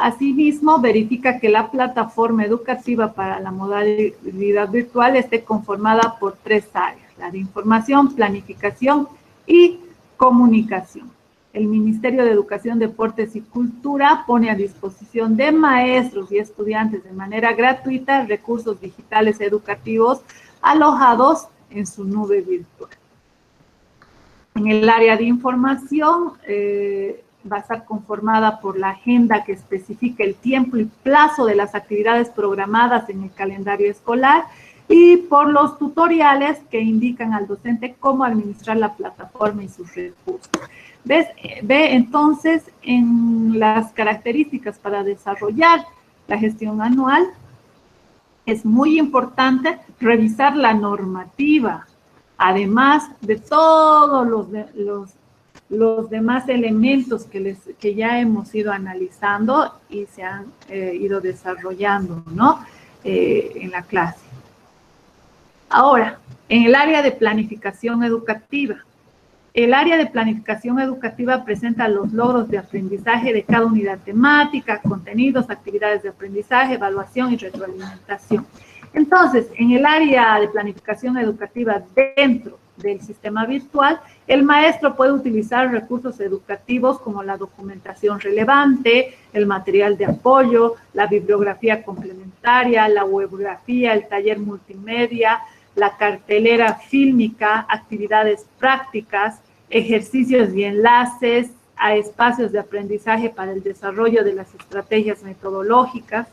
Asimismo, verifica que la plataforma educativa para la modalidad virtual esté conformada por 3 áreas, la de información, planificación y comunicación. El Ministerio de Educación, Deportes y Cultura pone a disposición de maestros y estudiantes de manera gratuita recursos digitales educativos alojados en su nube virtual. En el área de información, va a estar conformada por la agenda que especifica el tiempo y plazo de las actividades programadas en el calendario escolar y por los tutoriales que indican al docente cómo administrar la plataforma y sus recursos. Ve entonces en las características para desarrollar la gestión anual, es muy importante revisar la normativa, además de todos los demás elementos que ya hemos ido analizando y se han ido desarrollando, ¿no? En la clase. Ahora, en el área de planificación educativa. El área de planificación educativa presenta los logros de aprendizaje de cada unidad temática, contenidos, actividades de aprendizaje, evaluación y retroalimentación. Entonces, en el área de planificación educativa dentro del sistema virtual, el maestro puede utilizar recursos educativos como la documentación relevante, el material de apoyo, la bibliografía complementaria, la webografía, el taller multimedia, la cartelera fílmica, actividades prácticas, ejercicios y enlaces a espacios de aprendizaje para el desarrollo de las estrategias metodológicas.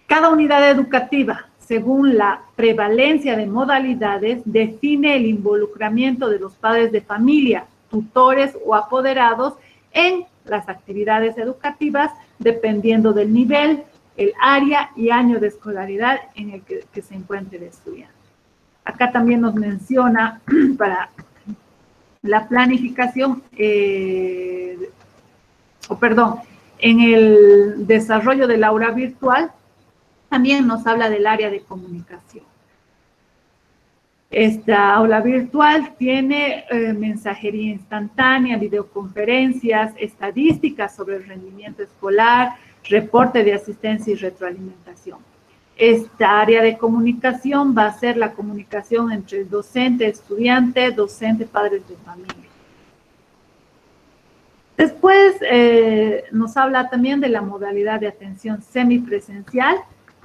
Cada unidad educativa, según la prevalencia de modalidades, define el involucramiento de los padres de familia, tutores o apoderados en las actividades educativas, dependiendo del nivel, el área y año de escolaridad en el que se encuentre el estudiante. Acá también nos menciona para la planificación, en el desarrollo del aula virtual, también nos habla del área de comunicación. Esta aula virtual tiene mensajería instantánea, videoconferencias, estadísticas sobre el rendimiento escolar, reporte de asistencia y retroalimentación. Esta área de comunicación va a ser la comunicación entre el docente, estudiante, docente, padres de familia. Después nos habla también de la modalidad de atención semipresencial,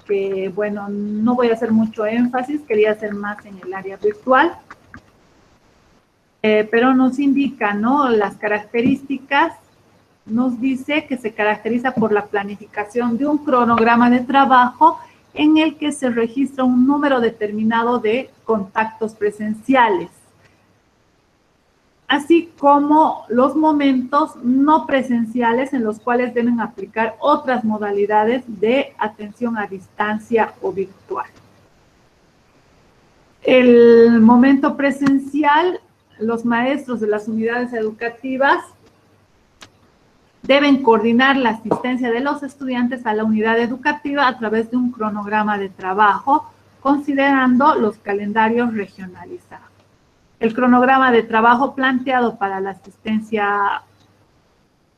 que bueno, no voy a hacer mucho énfasis, quería hacer más en el área virtual, pero nos indica, ¿no?, las características. Nos dice que se caracteriza por la planificación de un cronograma de trabajo en el que se registra un número determinado de contactos presenciales, así como los momentos no presenciales en los cuales deben aplicar otras modalidades de atención a distancia o virtual. El momento presencial, los maestros de las unidades educativas deben coordinar la asistencia de los estudiantes a la unidad educativa a través de un cronograma de trabajo, considerando los calendarios regionalizados. El cronograma de trabajo planteado para la asistencia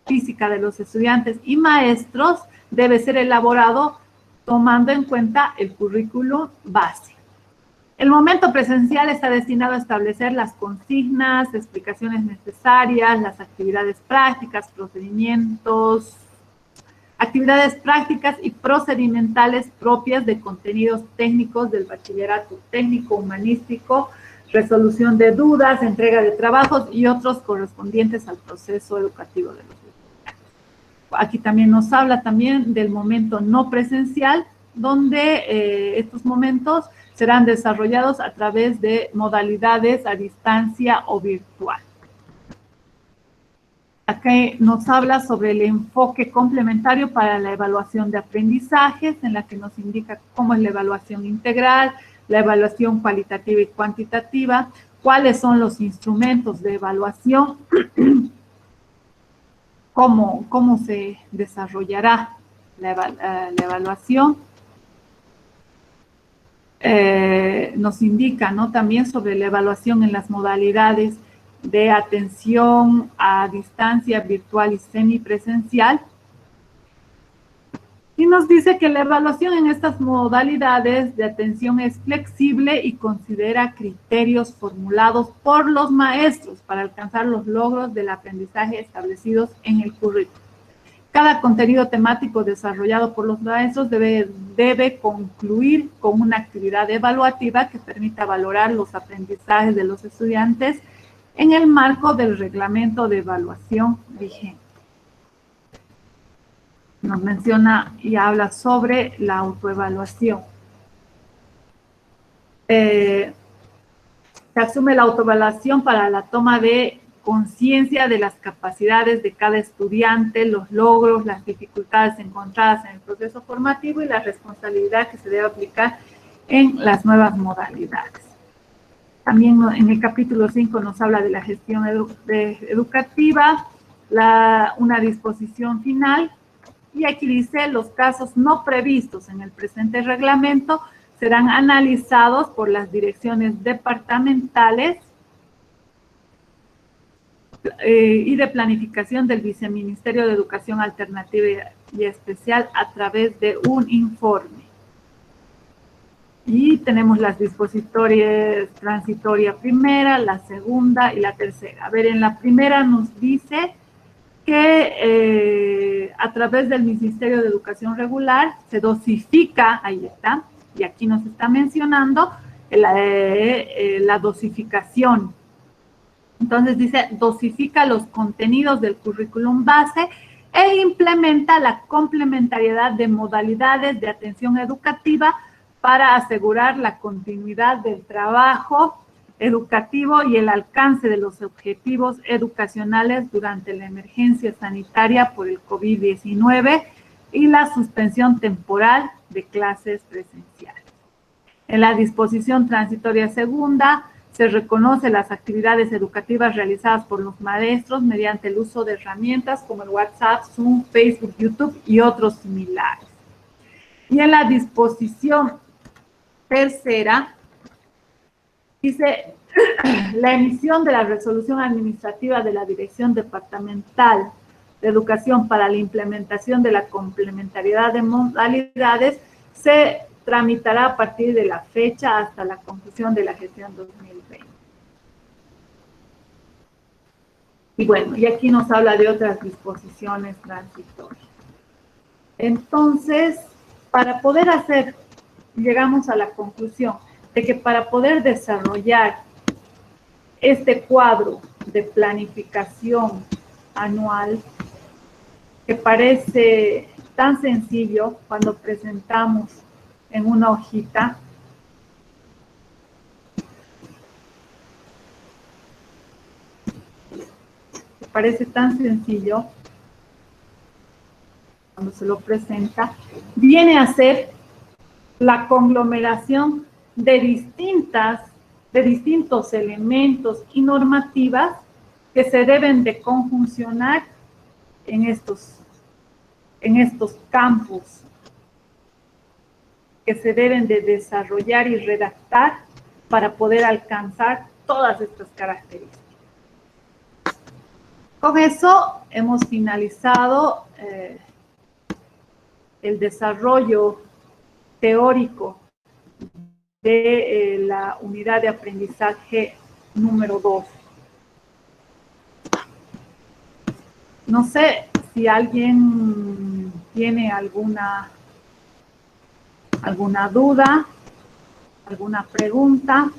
física de los estudiantes y maestros debe ser elaborado tomando en cuenta el currículum base. El momento presencial está destinado a establecer las consignas, explicaciones necesarias, las actividades prácticas, actividades prácticas y procedimentales propias de contenidos técnicos del bachillerato técnico humanístico, resolución de dudas, entrega de trabajos y otros correspondientes al proceso educativo de los estudiantes. Aquí también nos habla también del momento no presencial, donde estos momentos serán desarrollados a través de modalidades a distancia o virtual. Aquí nos habla sobre el enfoque complementario para la evaluación de aprendizajes, en la que nos indica cómo es la evaluación integral, la evaluación cualitativa y cuantitativa, cuáles son los instrumentos de evaluación, cómo se desarrollará la evaluación. Nos indica, ¿no?, también sobre la evaluación en las modalidades de atención a distancia, virtual y semipresencial. Y nos dice que la evaluación en estas modalidades de atención es flexible y considera criterios formulados por los maestros para alcanzar los logros del aprendizaje establecidos en el currículo. Cada contenido temático desarrollado por los maestros debe concluir con una actividad evaluativa que permita valorar los aprendizajes de los estudiantes en el marco del reglamento de evaluación vigente. Nos menciona y habla sobre la autoevaluación. Se asume la autoevaluación para la toma de conciencia de las capacidades de cada estudiante, los logros, las dificultades encontradas en el proceso formativo y la responsabilidad que se debe aplicar en las nuevas modalidades. También en el capítulo 5 nos habla de la gestión educativa, una disposición final, y aquí dice: los casos no previstos en el presente reglamento serán analizados por las direcciones departamentales y de planificación del Viceministerio de Educación Alternativa y Especial a través de un informe. Y tenemos las dispositorias transitoria primera, la segunda y la tercera. A ver, en la primera nos dice que a través del Ministerio de Educación Regular se dosifica, ahí está, y aquí nos está mencionando la dosificación. Entonces dice: dosifica los contenidos del currículum base e implementa la complementariedad de modalidades de atención educativa para asegurar la continuidad del trabajo educativo y el alcance de los objetivos educacionales durante la emergencia sanitaria por el COVID-19 y la suspensión temporal de clases presenciales. En la disposición transitoria segunda, se reconoce las actividades educativas realizadas por los maestros mediante el uso de herramientas como el WhatsApp, Zoom, Facebook, YouTube y otros similares. Y en la disposición tercera, dice: la emisión de la resolución administrativa de la Dirección Departamental de Educación para la implementación de la complementariedad de modalidades se tramitará a partir de la fecha hasta la conclusión de la gestión 2020. Y bueno, y aquí nos habla de otras disposiciones transitorias. Entonces, para poder llegamos a la conclusión de que para poder desarrollar este cuadro de planificación anual, que parece tan sencillo cuando presentamos en una hojita, parece tan sencillo cuando se lo presenta, viene a ser la conglomeración de distintas de distintos elementos y normativas que se deben de conjuncionar en estos campos, que se deben de desarrollar y redactar para poder alcanzar todas estas características. Con eso hemos finalizado el desarrollo teórico de la unidad de aprendizaje número 2. No sé si alguien tiene alguna duda, alguna pregunta.